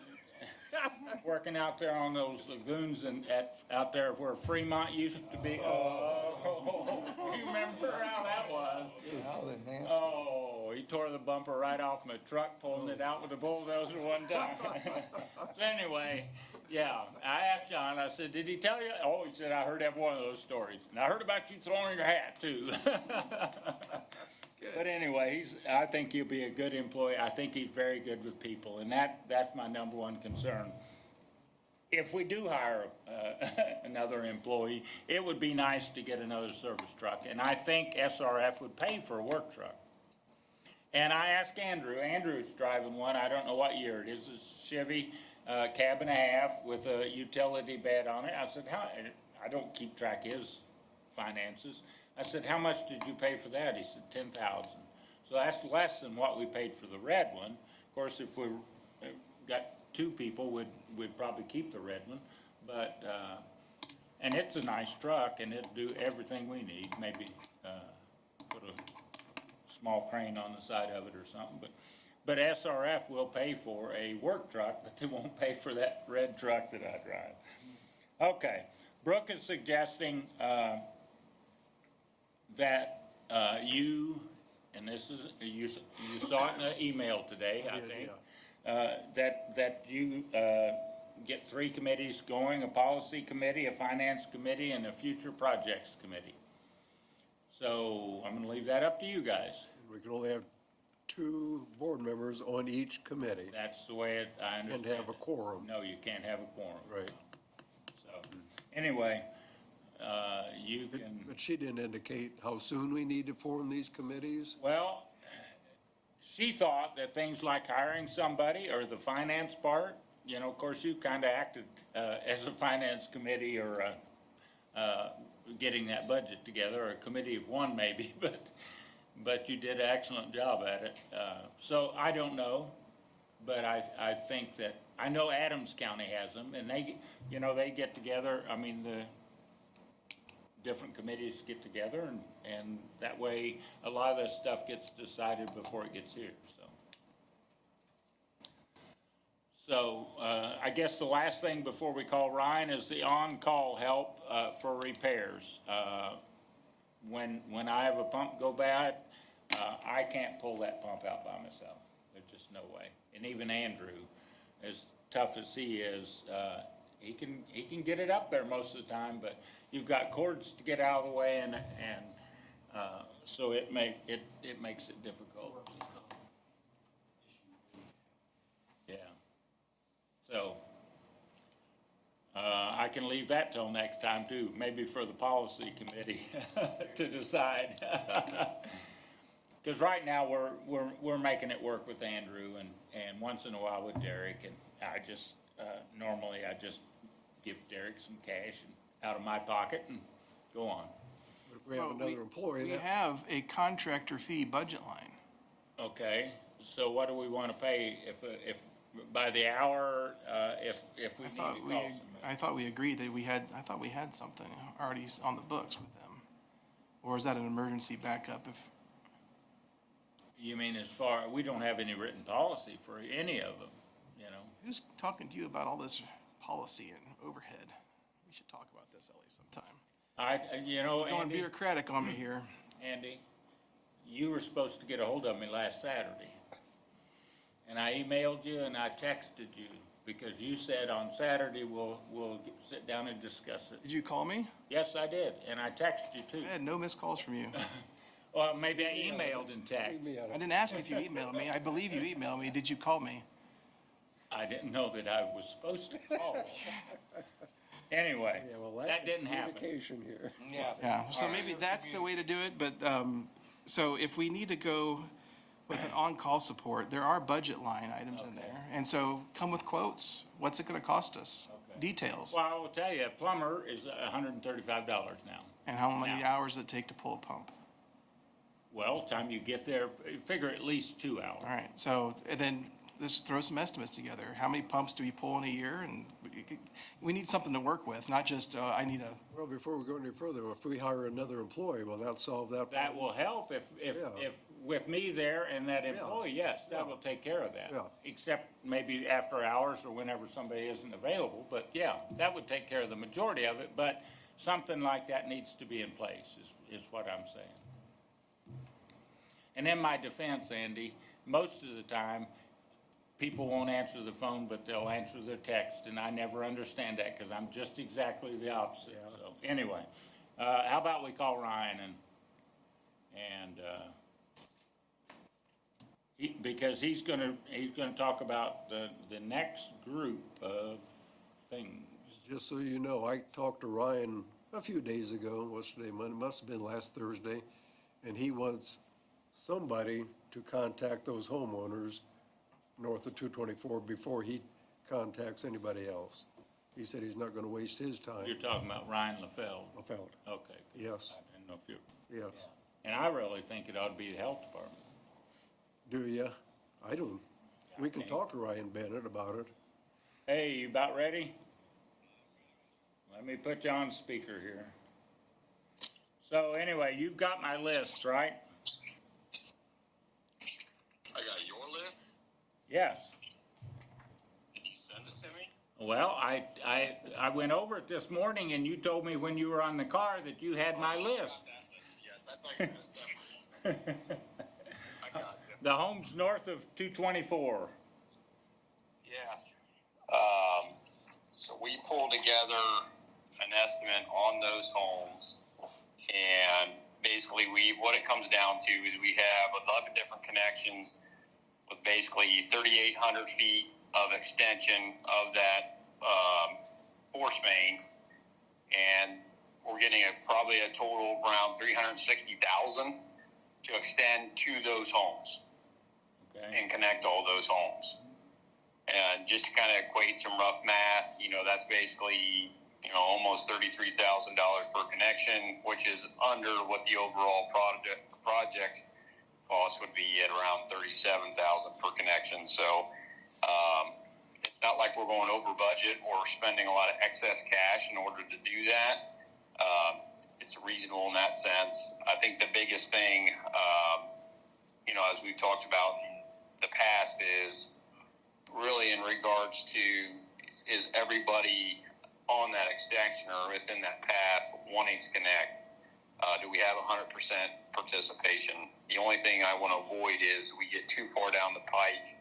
working out there on those lagoons and out there where Fremont used to be. Oh, do you remember how that was? How they nasty. Oh, he tore the bumper right off my truck, pulling it out with a bulldozer one time. So anyway, yeah, I asked John, I said, did he tell you? Oh, he said, I heard every one of those stories. And I heard about you throwing your hat, too. But anyway, I think he'll be a good employee. I think he's very good with people, and that's my number one concern. If we do hire another employee, it would be nice to get another service truck, and I think SRF would pay for a work truck. And I asked Andrew's driving one, I don't know what year it is, it's a Chevy cab and a half with a utility bed on it. I said, I don't keep track of his finances. I said, how much did you pay for that? He said, $10,000. So that's less than what we paid for the red one. Of course, if we got 2 people, we'd probably keep the red one. But, and it's a nice truck, and it'll do everything we need. Maybe put a small crane on the side of it or something. But SRF will pay for a work truck, but they won't pay for that red truck that I drive. Okay, Brooke is suggesting that you, and this is, you saw it in an email today, I think, that you get 3 committees going, a policy committee, a finance committee, and a future projects committee. So I'm gonna leave that up to you guys. We can only have 2 board members on each committee That's the way I and understand have a it. quorum. No, you can't have a quorum. Right. So, anyway, you can, But she didn't indicate how soon we need to form these committees. well, she thought that things like hiring somebody or the finance part, you know, of course, you kind of acted as a finance committee or getting that budget together, or a committee of 1 maybe, but you did an excellent job at it. So I don't know, but I think that, I know Adams County has them, and they, you know, they get together, I mean, the different committees get together, and that way, a lot of this stuff gets decided before it gets here, so. So, I guess the last thing before we call Ryan is the on-call help for repairs. When I have a pump go bad, I can't pull that pump out by myself. There's just no way. And even Andrew, as tough as he is, he can get it up there most of the time, but you've got cords to get out of the way, and so it makes it difficult. Yeah. So, I can leave that till next time too, maybe for the policy committee to decide. Because right now, we're making it work with Andrew and once in a while with Derek, and I just, normally I just give Derek some cash and out of my pocket and go on. But if we have another employee, We that, have a contractor fee budget line. Okay, so what do we want to pay if by the hour, if we I need to thought call we, somebody. I thought we agreed that I thought we had something already on the books with them. Or is that an emergency backup if, You mean as far, we don't have any written policy for any of them, you know? who's talking to you about all this policy and overhead? We should talk about this, Ellie, sometime. You know, Going Andy, bureaucratic on me here. Andy, you were supposed to get a hold of me last Saturday. And I emailed you and I texted you because you said on Saturday we'll sit down and discuss it. Did you call me? Yes, I did, and I texted you too. I had no missed calls from you. Well, maybe I emailed and texted. I didn't ask if you emailed me. I believe you emailed me. Did you call me? I didn't know that I was supposed to call. Anyway, Yeah, well, that didn't happen. Communication here. Yeah, so maybe that's the way to do it, but, so if we need to go with an on-call support, there are budget line items in there. And so come with quotes. What's it gonna cost us? Okay. Details. Well, I will tell you, a plumber is $135 now. And how many Now. hours does it take to pull a pump? Well, time you get there, figure at least 2 hours. All right, so, and then let's throw some estimates together. How many pumps do we pull in a year? And we need something to work with, not just, I need a, Well, before we go any further, if we hire another employee, will that solve that That problem? will help if Yeah. with me there and that employee, yes, that Yeah. will take care of that. Yeah. Except maybe after hours or whenever somebody isn't available, but yeah, that would take care of the majority of it, but something like that needs to be in place, is what I'm saying. And in my defense, Andy, most of the time, people won't answer the phone, but they'll answer their text, and I never understand that, because I'm just exactly the opposite. So, anyway, how about we call Ryan and because he's gonna talk about the next group of things. Just so you know, I talked to Ryan a few days ago, what's today, Monday, must have been last Thursday, and he wants somebody to contact those homeowners north of 224 before he contacts anybody else. He said he's not gonna waste his time. You're talking about Ryan LaFeld. I felt, Okay. yes, I didn't know if you, yes. and I really think it ought to be the health department. Do ya? I don't. We can talk to Ryan Bennett about it. Hey, you about ready? Let me put you on speaker here. So anyway, you've got my list, right? I got your list? Yes. Did you send it to me? Well, I went over it this morning and you told me when you were on the car that you had my list. Yes, I thought you missed that one. I got you. The homes north of 224. Yes. So we pulled together an estimate on those homes, and basically what it comes down to is we have 11 different connections with basically 3,800 feet of extension of that force main, and we're getting probably a total of around $360,000 to extend to those homes Okay. and connect all those homes. And just to kind of equate some rough math, that's basically, almost $33,000 per connection, which is under what the overall project cost would be at around $37,000 per connection. So it's not like we're going over budget or spending a lot of excess cash in order to do that. It's reasonable in that sense. I think the biggest thing, as we've talked about in the past, is really in regards to, is everybody on that extension or within that path wanting to connect? Do we have 100% participation? The only thing I want to avoid is we get too far down the pike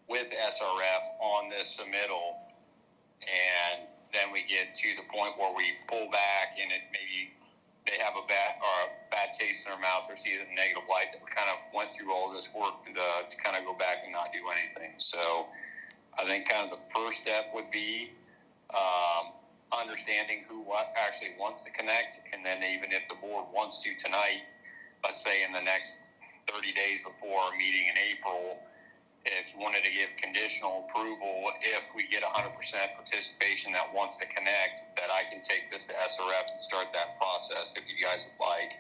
with SRF on this submittal, and then we get to the point where we pull back and it maybe they have a bad taste in their mouth or see it in a negative light that we kind of went through all this work to kind of go back and not do anything. So I think kind of the first step would be understanding who actually wants to connect, and then even if the board wants to tonight, let's say in the next 30 days before our meeting in April, if you wanted to give conditional approval, if we get 100% participation that wants to connect, that I can take this to SRF and start that process if you guys would like.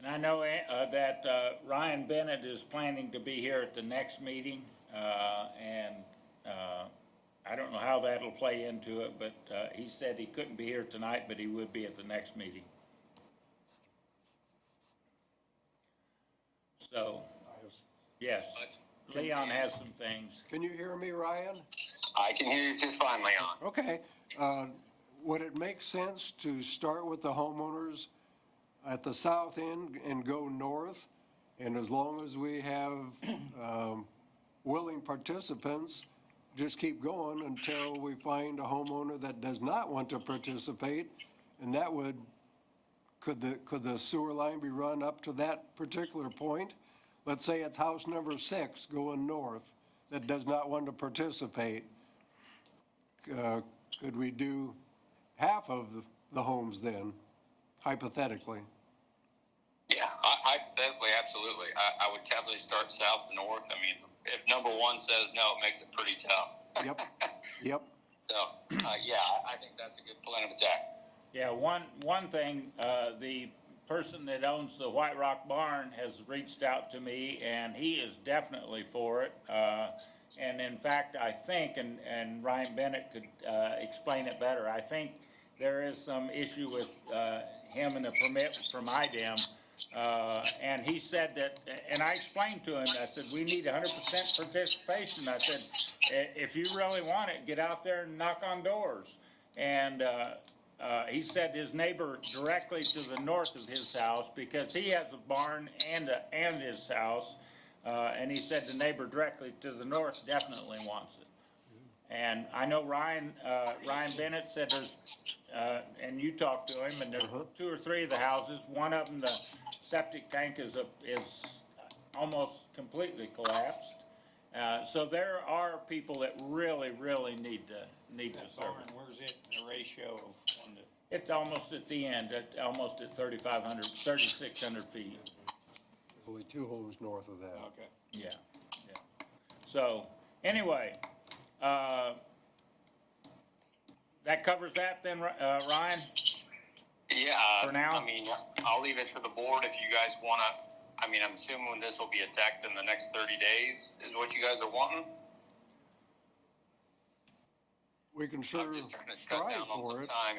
And I know that Ryan Bennett is planning to be here at the next meeting, and I don't know how that'll play into it, but he said he couldn't be here tonight, but he would be at the next meeting. So, yes, Leon has some things. Can you hear me, Ryan? I can hear you just fine, Leon. Okay. Would it make sense to start with the homeowners at the south end and go north? And as long as we have willing participants, just keep going until we find a homeowner that does not want to participate? And that would, could the sewer line be run up to that particular point? Let's say it's house number 6 going north that does not want to participate. Could we do half of the homes then, hypothetically? Yeah, hypothetically, absolutely. I would definitely start south to north. I mean, if number 1 says no, it makes it pretty tough. Yep, yep. So, yeah, I think that's a good plan of attack. Yeah, one thing, the person that owns the White Rock Barn has reached out to me, and he is definitely for it. And in fact, I think, and Ryan Bennett could explain it better, I think there is some issue with him and the permit from IDEM. And he said that, and I explained to him, I said, we need 100% participation. I said, if you really want it, get out there and knock on doors. And he said his neighbor directly to the north of his house, because he has a barn and his house, and he said the neighbor directly to the north definitely wants it. And I know Ryan Bennett said there's, and you talked to him, and there's 2 or 3 of the houses. One of them, the septic tank is almost completely collapsed. So there are people that really need to serve it. Where's it in the ratio of 1 to? It's almost at the end, almost at 3,600 feet. There's only 2 homes north of that. Okay. Yeah. So, anyway, that covers that then, Ryan? Yeah, For now? I mean, I'll leave it to the board if you guys want to. I mean, I'm assuming this will be attacked in the next 30 days is what you guys are wanting. We can sure I'm just trying to cut strive down on for some it. time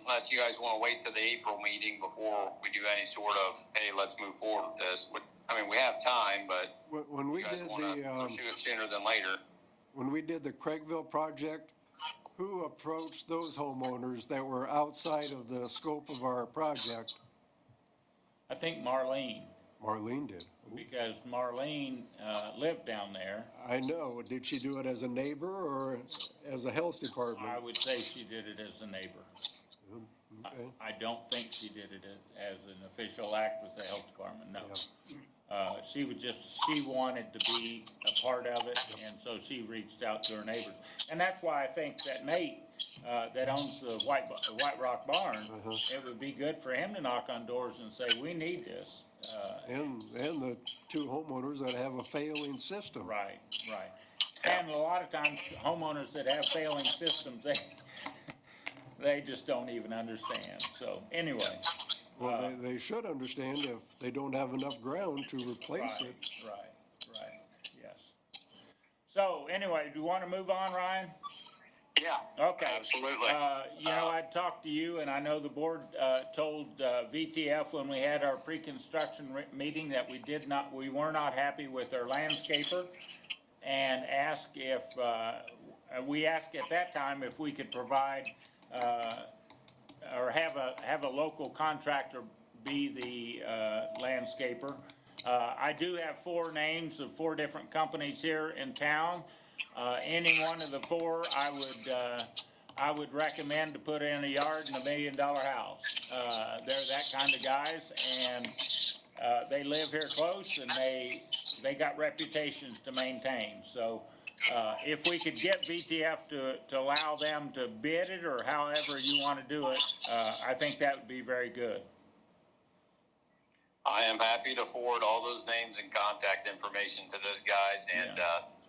unless you guys want to wait till the April meeting before we do any sort of, hey, let's move forward with this. I mean, we have time, but When we you guys did want to pursue it sooner than later. when we did the Craigville project, who approached those homeowners that were outside of the scope of our project? I think Marlene, Marlene did. because Marlene lived down there. I know. Did she do it as a neighbor or as a health department? I would say she did it as a neighbor. Okay. I don't think she did it as an official act with the health department, no. She wanted to be a part of it, and so she reached out to her neighbors. And that's why I think that Nate, that owns the White Rock Barn, it would be good for him to knock on doors and say, we need this. And the 2 homeowners that have a failing system. Right. And a lot of times, homeowners that have failing systems, they just don't even understand. So, anyway. Well, they should understand if they don't have enough ground to replace it. Right, yes. So, anyway, do you want to move on, Ryan? Yeah. Okay. Absolutely. I talked to you, and I know the board told VTF when we had our pre-construction meeting that we were not happy with our landscaper, and asked if, we asked at that time if we could provide, or have a local contractor be the landscaper. I do have 4 names of 4 different companies here in town. Any one of the 4, I would recommend to put in a yard in $1 million house. They're that kind of guys, and they live here close, and they got reputations to maintain. So if we could get VTF to allow them to bid it, or however you want to do it, I think that would be very good. I am happy to forward all those names and contact information to those guys and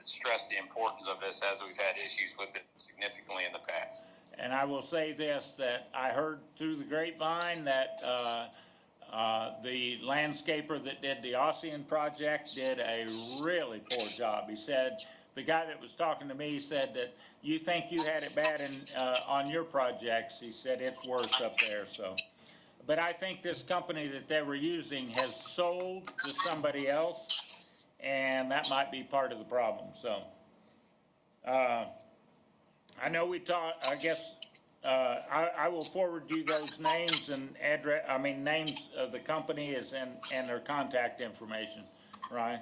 stress the importance of this, as we've had issues with it significantly in the past. And I will say this, that I heard through the grapevine that the landscaper that did the Ossian project did a really poor job. He said, the guy that was talking to me said that you think you had it bad on your projects. He said it's worse up there, so. But I think this company that they were using has sold to somebody else, and that might be part of the problem, so. I know we talked, I guess, I will forward you those names and address, names of the companies and their contact information, Ryan.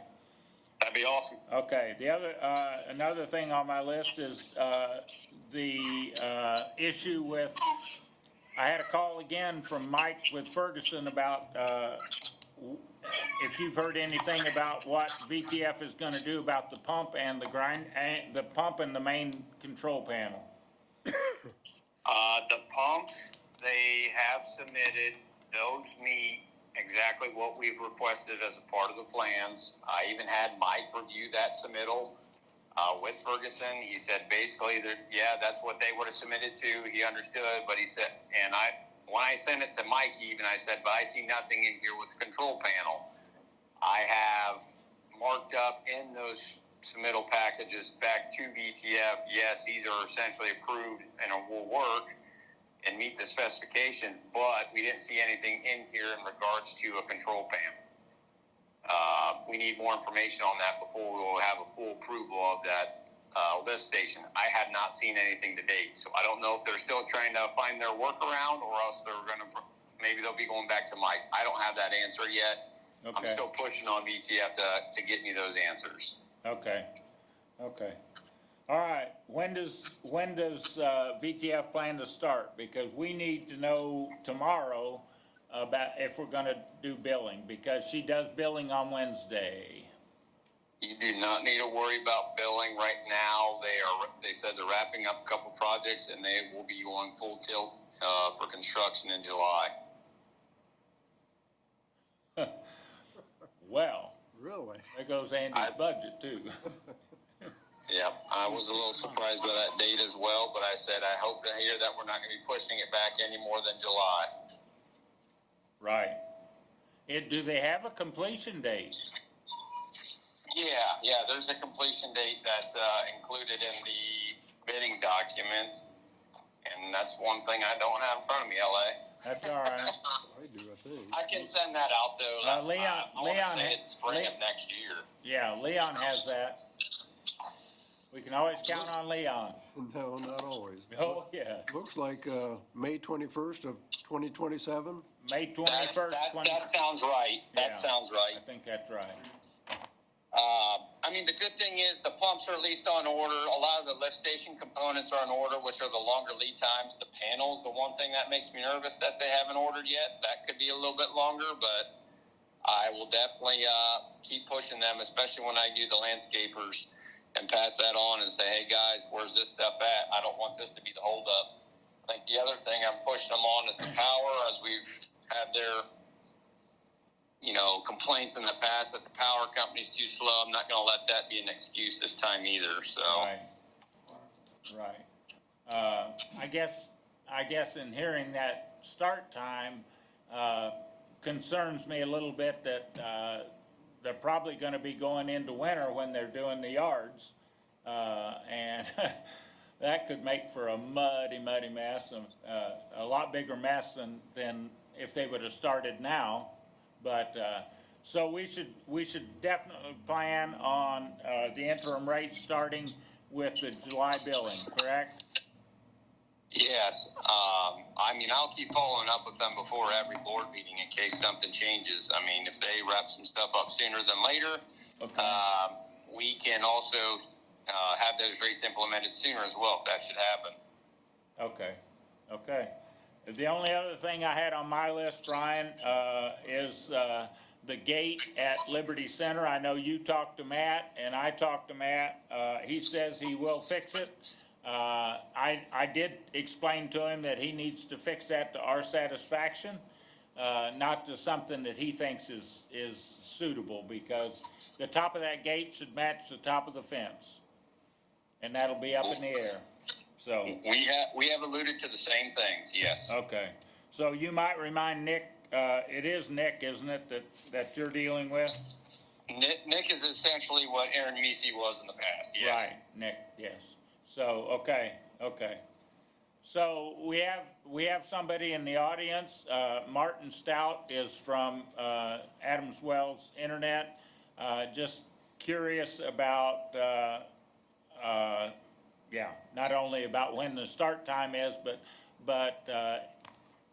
That'd be awesome. Okay, the other, another thing on my list is, the, issue with, I had a call again from Mike with Ferguson about, if you've heard anything about what VTF is gonna do about the pump and the pump and the main control panel. The pumps, they have submitted, those meet exactly what we've requested as a part of the plans. I even had Mike review that submittal, with Ferguson. He said basically that, yeah, that's what they would have submitted to. He understood, but he said, and when I sent it to Mike even, I said, but I see nothing in here with the control panel. I have marked up in those submittal packages back to VTF, yes, these are essentially approved and will work and meet the specifications, but we didn't see anything in here in regards to a control panel. We need more information on that before we will have a full approval of that lift station. I have not seen anything to date, so I don't know if they're still trying to find their workaround or else they're going to, maybe they'll be going back to Mike. I don't have that answer yet. Okay. I'm still pushing on VTF to get me those answers. Okay, okay. All right, when does VTF plan to start? Because we need to know tomorrow about if we're gonna do billing, because she does billing on Wednesday. You do not need to worry about billing right now. They said they're wrapping up a couple projects and they will be going full tilt for construction in July. Well, Really? there goes Andy's budget too. Yeah, I was a little surprised by that date as well, but I said I hope to hear that we're not going to be pushing it back any more than July. Right. Do they have a completion date? Yeah, there's a completion date that's included in the bidding documents, and that's one thing I don't have in front of me, LA. That's all right. I do, I think. I can send that out though. I wanna say it's spring of next year. Yeah, Leon has that. We can always count on Leon. No, not always. Oh, yeah. Looks like May 21st of 2027. May 21st, That sounds right. That Yeah. sounds right. I think that's right. I mean, the good thing is the pumps are at least on order. A lot of the lift station components are on order, which are the longer lead times. The panels, the one thing that makes me nervous that they haven't ordered yet. That could be a little bit longer, but I will definitely keep pushing them, especially when I do the landscapers and pass that on and say, hey, guys, where's this stuff at? I don't want this to be the holdup. I think the other thing I'm pushing them on is the power, as we've had their complaints in the past that the power company's too slow. I'm not going to let that be an excuse this time either. So, Right. I guess in hearing that start time concerns me a little bit that they're probably going to be going into winter when they're doing the yards, and that could make for a muddy mess, a lot bigger mess than if they would have started now. But so we should definitely plan on the interim rate starting with the July billing, correct? yes. I'll keep following up with them before every board meeting in case something changes. I mean, if they wrap some stuff up sooner than later, Okay. We can also have those rates implemented sooner as well, if that should happen. Okay. The only other thing I had on my list, Ryan, is the gate at Liberty Center. I know you talked to Matt, and I talked to Matt. He says he will fix it. I did explain to him that he needs to fix that to our satisfaction, not to something that he thinks is suitable, because the top of that gate should match the top of the fence, and that'll be up in the air. So We have alluded to the same things, yes. okay, so you might remind Nick it is Nick, isn't it, that you're dealing with? Nick is essentially what Aaron Meese was in the past, yes. Right, Nick, yes. So, okay. So we have somebody in the audience. Martin Stout is from Adams Wells Internet. Just curious about, not only about when the start time is, but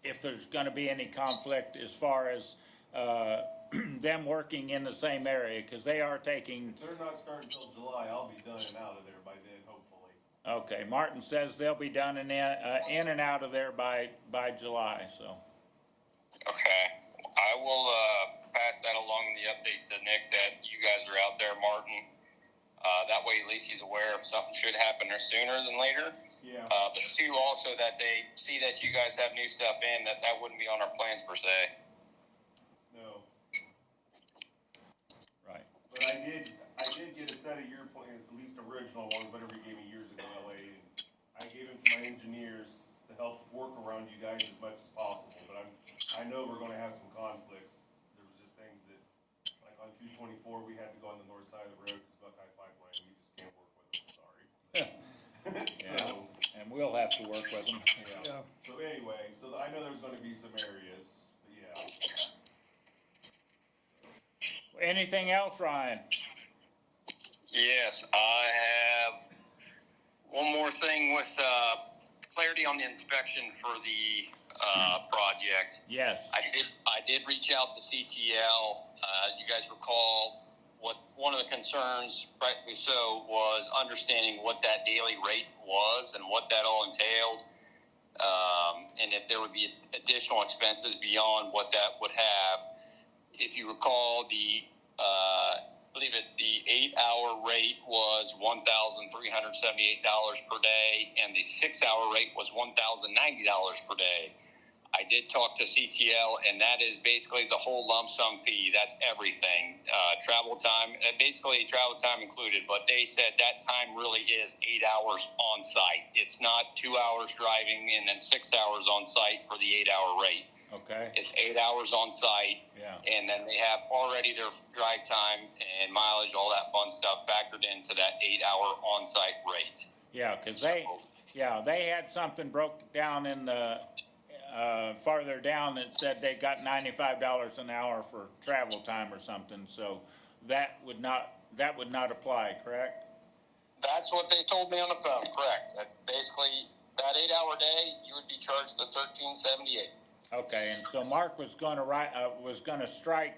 if there's going to be any conflict as far as them working in the same area, because they are taking. They're not starting until July. I'll be done and out of there by then, hopefully. Okay, Martin says they'll be done in and out of there by July, so. Okay. I will pass that along in the update to Nick that you guys are out there, Martin. That way, at least he's aware if something should happen or sooner than later. Yeah. But two, also that they see that you guys have new stuff in, that wouldn't be on our plans per se. No. Right. But I did get a set of your plans, at least original ones, whatever you gave me years ago, LA, and I gave them to my engineers to help work around you guys as much as possible. But I know we're gonna have some conflicts. There was just things that, like on 224, we had to go on the north side of the road because Buckeye Pipeline, we just can't work with them, sorry. So, And we'll have to work with them. yeah. So anyway, I know there's gonna be some areas, but yeah. Anything else, Ryan? Yes, I have one more thing with clarity on the inspection for the project. Yes. I did reach out to CTL. As you guys recall, one of the concerns, rightfully so, was understanding what that daily rate was and what that all entailed, and if there would be additional expenses beyond what that would have. If you recall, I believe it's the 8-hour rate was $1,378 per day, and the 6-hour rate was $1,090 per day. I did talk to CTL, and that is basically the whole lump sum fee. That's everything. Travel time, basically travel time included, but they said that time really is 8 hours on site. It's not 2 hours driving and then 6 hours on site for the 8-hour rate. Okay. It's 8 hours on site, Yeah. and then they have already their drive time and mileage, all that fun stuff factored into that 8-hour on-site rate. Yeah, because they had something broke down in the, farther down that said they got $95 an hour for travel time or something, so that would not apply, correct? That's what they told me on the phone, correct. That basically, that 8-hour day, you would be charged the $13.78. Okay, and so Mark was gonna strike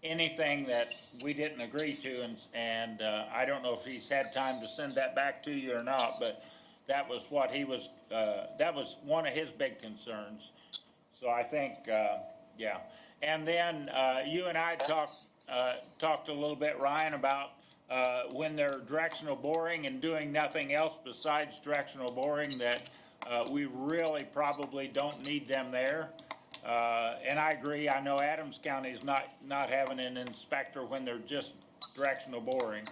anything that we didn't agree to, and I don't know if he's had time to send that back to you or not, but that was what he was, that was one of his big concerns. So I think, yeah. And then, you and I talked a little bit, Ryan, about, when they're directional boring and doing nothing else besides directional boring, that, we really probably don't need them there. And I agree, I know Adams County is not having an inspector when they're just directional boring.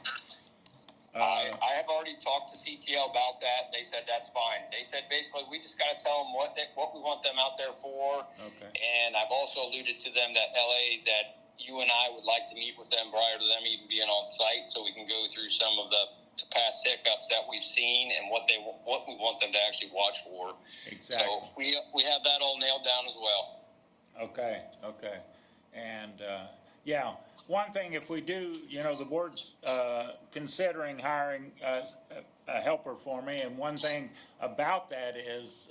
I have already talked to CTL about that. They said that's fine. They said basically we just got to tell them what we want them out there for. Okay. And I've also alluded to them that that you and I would like to meet with them prior to them even being on site, so we can go through some of the past hiccups that we've seen and what we want them to actually watch for. Exactly. So we have that all nailed down as well. Okay. And, yeah, one thing, if we do, the board's considering hiring a helper for me, and one thing about that is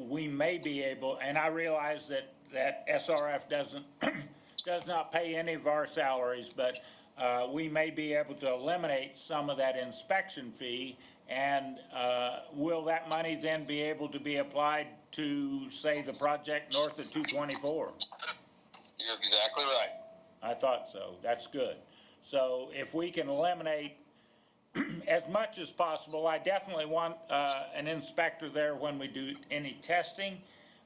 we may be able, and I realize that SRF does not pay any of our salaries, but we may be able to eliminate some of that inspection fee, and will that money then be able to be applied to, say, the project north of 224? You're exactly right. I thought so. That's good. So if we can eliminate as much as possible, I definitely want an inspector there when we do any testing.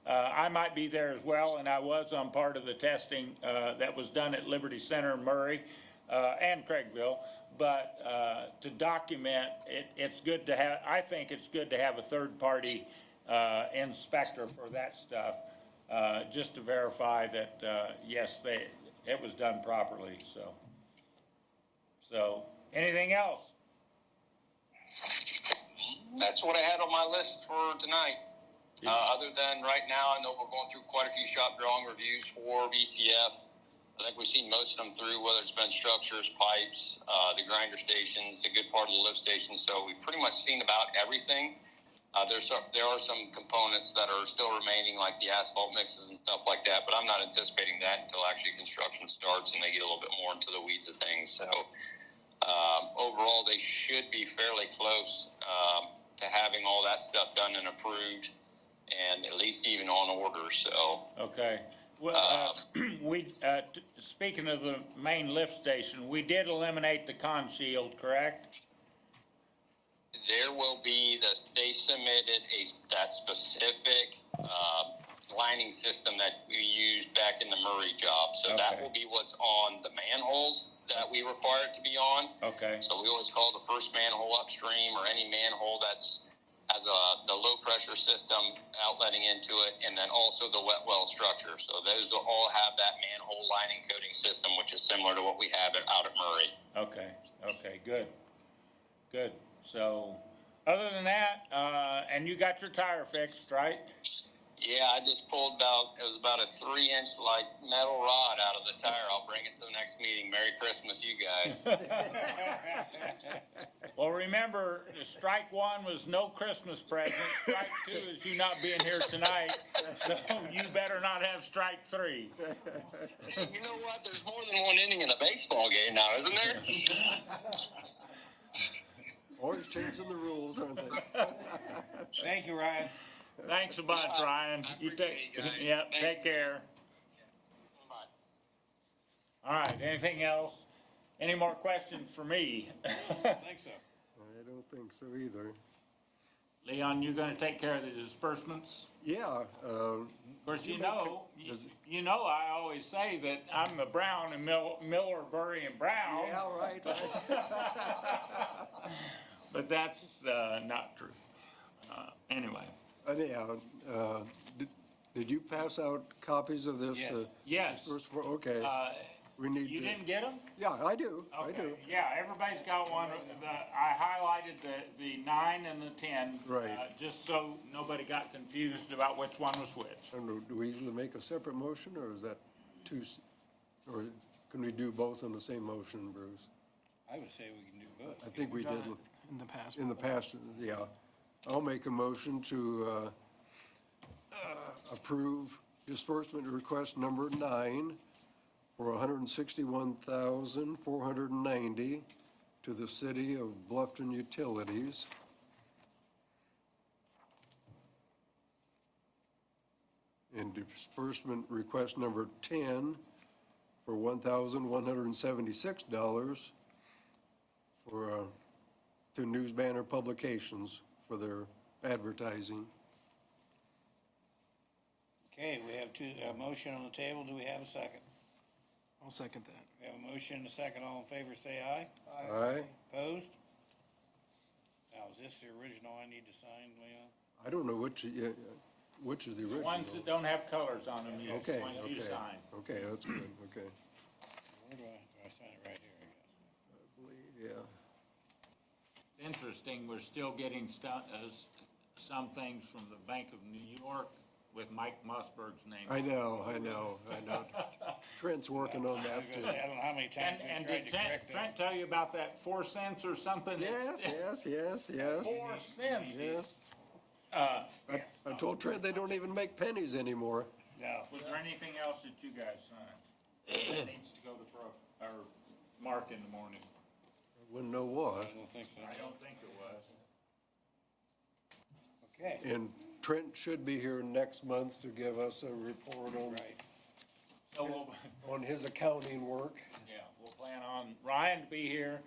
I might be there as well, and I was on part of the testing that was done at Liberty Center in Murray and Craigville. But to document, it's good to have, I think it's good to have a third-party inspector for that stuff. just to verify that, yes, it was done properly, so. So, anything else? That's what I had on my list for tonight. Other than right now, I know we're going through quite a few shop drawing reviews for VTF. I think we've seen most of them through, whether it's been structures, pipes, the grinder stations, a good part of the lift stations. So we've pretty much seen about everything. There are some components that are still remaining, like the asphalt mixes and stuff like that, but I'm not anticipating that until actually construction starts and they get a little bit more into the weeds of things. So overall, they should be fairly close to having all that stuff done and approved, and at least even on order. So Okay. Well, speaking of the main lift station, we did eliminate the con shield, correct? there will be they submitted that specific lining system that we used back in the Murray job. So that Okay. will be what's on the manholes that we require it to be on. Okay. So we always call the first manhole upstream, or any manhole that's has the low pressure system outletting into it, and then also the wet well structure. So those will all have that manhole lining coating system, which is similar to what we have out at Murray. Okay, okay, good, good. So, other than that, and you got your tire fixed, right? Yeah, I just pulled it was about a 3-inch like metal rod out of the tire. I'll bring it to the next meeting. Merry Christmas, you guys. Well, remember, strike one was no Christmas present. Strike two is you not being here tonight. So you better not have strike three. Hey, you know what? There's more than one inning in a baseball game now, isn't there? Always changing the rules, aren't they? Thank you, Ryan. Thanks a bunch, Ryan. You take, appreciate it, guys. yep, Thank take you. care. Bye. All right, anything else? Any more questions for me? Think so. I don't think so either. Leon, you gonna take care of the disbursements? Yeah, Of course, you know, does- I always say that I'm a Brown and Miller, Burry, and Brown. yeah, right. But that's, not true. Anyway, Anyhow, did you pass out copies of this? Yes. yes, Okay, we need to. you didn't get them? Yeah, I do, I Okay, do. yeah, everybody's got one. I highlighted the 9 and the 10. Right. Just so nobody got confused about which one was which. I don't know, do we usually make a separate motion, or is that or can we do both in the same motion, Bruce? I would say we can do both. I think we did In the past. in the past, yeah. I'll make a motion to approve disbursement request number 9 for $161,490 to the City of Bluffton Utilities. And disbursement request number 10 for $1,176 for, to News Banner Publications for their advertising. Okay, we have a motion on the table. Do we have a second? I'll second that. We have a motion and a second. All in favor, say aye. Aye. Opposed? Now, is this the original I need to sign, Leon? I don't know which is the The original. ones that don't have colors on them, yes, Okay, ones you okay. sign. Okay, that's good, okay. Where do I sign it right here, I guess? I believe, yeah. Interesting, we're still getting some things from the Bank of New York with Mike Mossberg's name. I know. Trent's working on I that was gonna too. say, I don't know how many times we And tried did to correct that. Trent tell you about that 4 cents or something? Yes. 4 cents. Yes. Uh, I told Trent they don't even make pennies anymore. No. Was there anything else that you guys signed? That needs to go to Mark in the morning? I wouldn't know what. I don't think so. I don't think it was. Okay, And Trent should be here next month to give us a report right. So on his accounting work. we'll plan on Ryan to be here,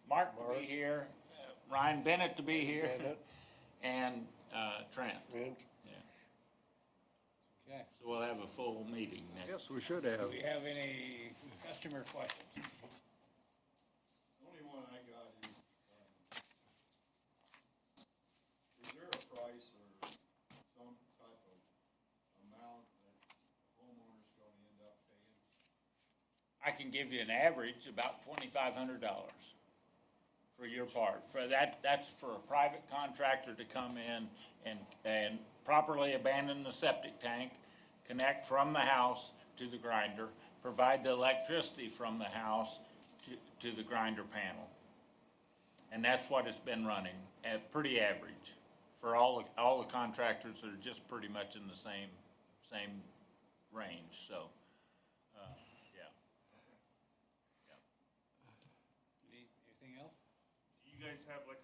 Mark to be here, Ryan Bennett to be here, Bennett. and Trent. Trent. Okay. So we'll have a full meeting next. Yes, we should have. Do we have any customer questions? Only one I got is there a price or some type of amount that can give you an average about $2,500 for your part. For that, that's for a private contractor to come in and properly abandon the septic tank, connect from the house to the grinder, provide the electricity from the house to the grinder panel. And that's what it's been running at pretty average for all the contractors that are just pretty much in the same range, so, yeah. Anything else? Do you guys have like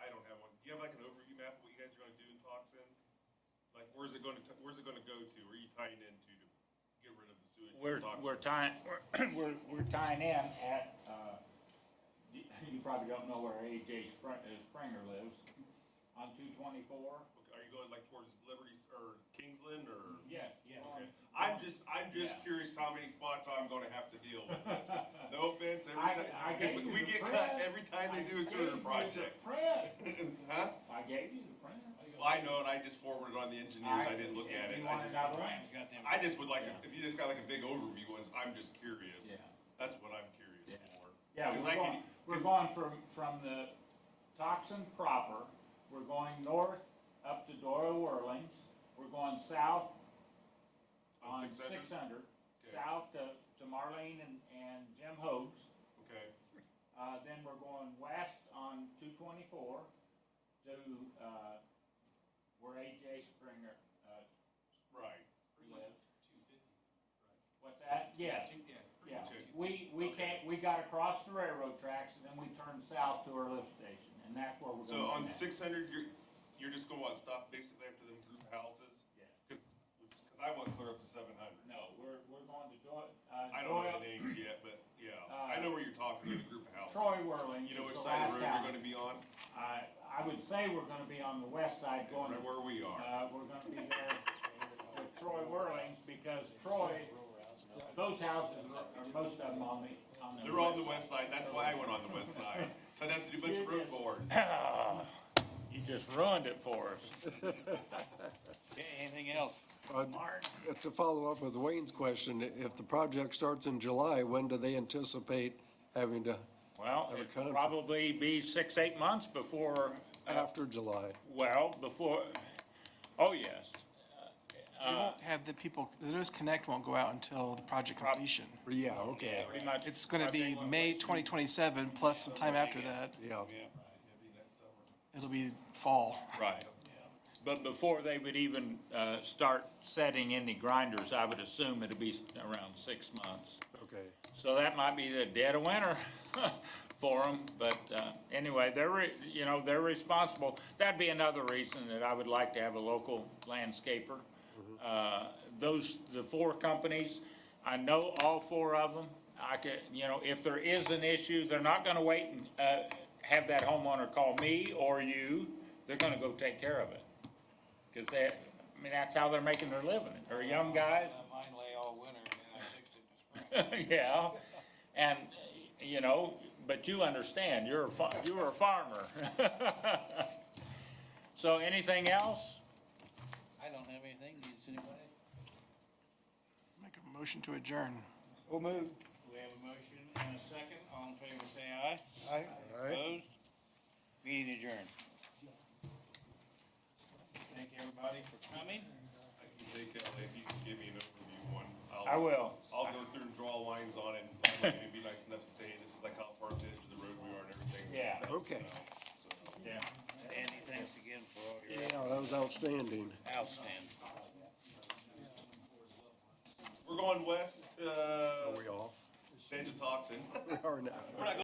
I don't have one, do you have like an overview map of what you guys are gonna do in Toxin? Like, where's it gonna go to? Where are you tying into to get rid of the sewage? from Toxin? We're tying in at, you probably don't know where AJ Springer lives, on 224. Are you going like towards Liberty or Kingsland or? Yeah. Okay. I'm just curious how many spots I'm gonna have to deal with this. No offense, I gave you we the get print. cut every time they do a sewer project. Huh? I gave you the print. Well, I know, and I just forwarded on the engineers, I didn't look at it. If you want another one? I just would like, if you just got like a big overview ones, I'm just curious. Yeah. That's what I'm curious for. Yeah, 'Cause we're going from the Toxin proper, we're going north up to Doyle Whirlings, we're going south On on 600? 600, Okay. south to Marlene and Jim Hoag's. Okay, Then we're going west on 224 to, where AJ Springer, right. lives. What's that? Yes. Yeah, Okay. we got across the railroad tracks and then we turned south to our lift station, and that's where we're So going. on 600, you're just gonna stop basically after them group of houses? Yeah. Cause I want clear up to 700. No, we're going to Doyle, I don't know the names yet, but yeah, I know where you're talking, the group of houses. Troy Whirling. You know is which the side of the last road house. you're gonna be on? I would say we're gonna be on the west side going, Right where we are. we're gonna be there with Troy Whirlings, because Troy, those houses are most of them on the They're on the west side, that's why I went on the west side. So I'd have to do a bunch of road boards. You just ruined it for us. Okay, anything else? To follow up with Wayne's question, if the project starts in July, when do they anticipate having to, Well, Have a it'll contract. probably be 6-8 months before, after July? oh, yes. We won't have the people, the Notice Connect won't go out until the project completion. Yeah, okay, Pretty much. It's gonna be May 2027 plus some time after that. yeah. It'll be fall. Right. But before they would even start setting any grinders, I would assume it'd be around 6 months. Okay. So that might be the dead of winter for them, but anyway, they're responsible. That'd be another reason that I would like to have a local landscaper. The 4 companies, I know all 4 of them. I could, if there is an issue, they're not gonna wait and have that homeowner call me or you. They're gonna go take care of it. Cause that's how they're making their living. They're young guys. Mine lay all winter and I fixed it in the spring. Yeah, and, but you understand, you were a farmer. So anything else? I don't have anything. Does anybody? Make a motion to adjourn. We'll move. We have a motion and a second. All in favor, say aye. Aye. Opposed? Meeting adjourned. Thank you, everybody, for coming. I can take it, if you can give me an overview one. I will. I'll go through and draw lines on it, and it'd be nice enough to say, this is like how far to the edge of the road we are and everything. Yeah. Okay. Yeah. Andy, thanks again for all your Yeah, that was outstanding. outstanding. We're going west, Are we off? edge of Toxin. We are now. We're not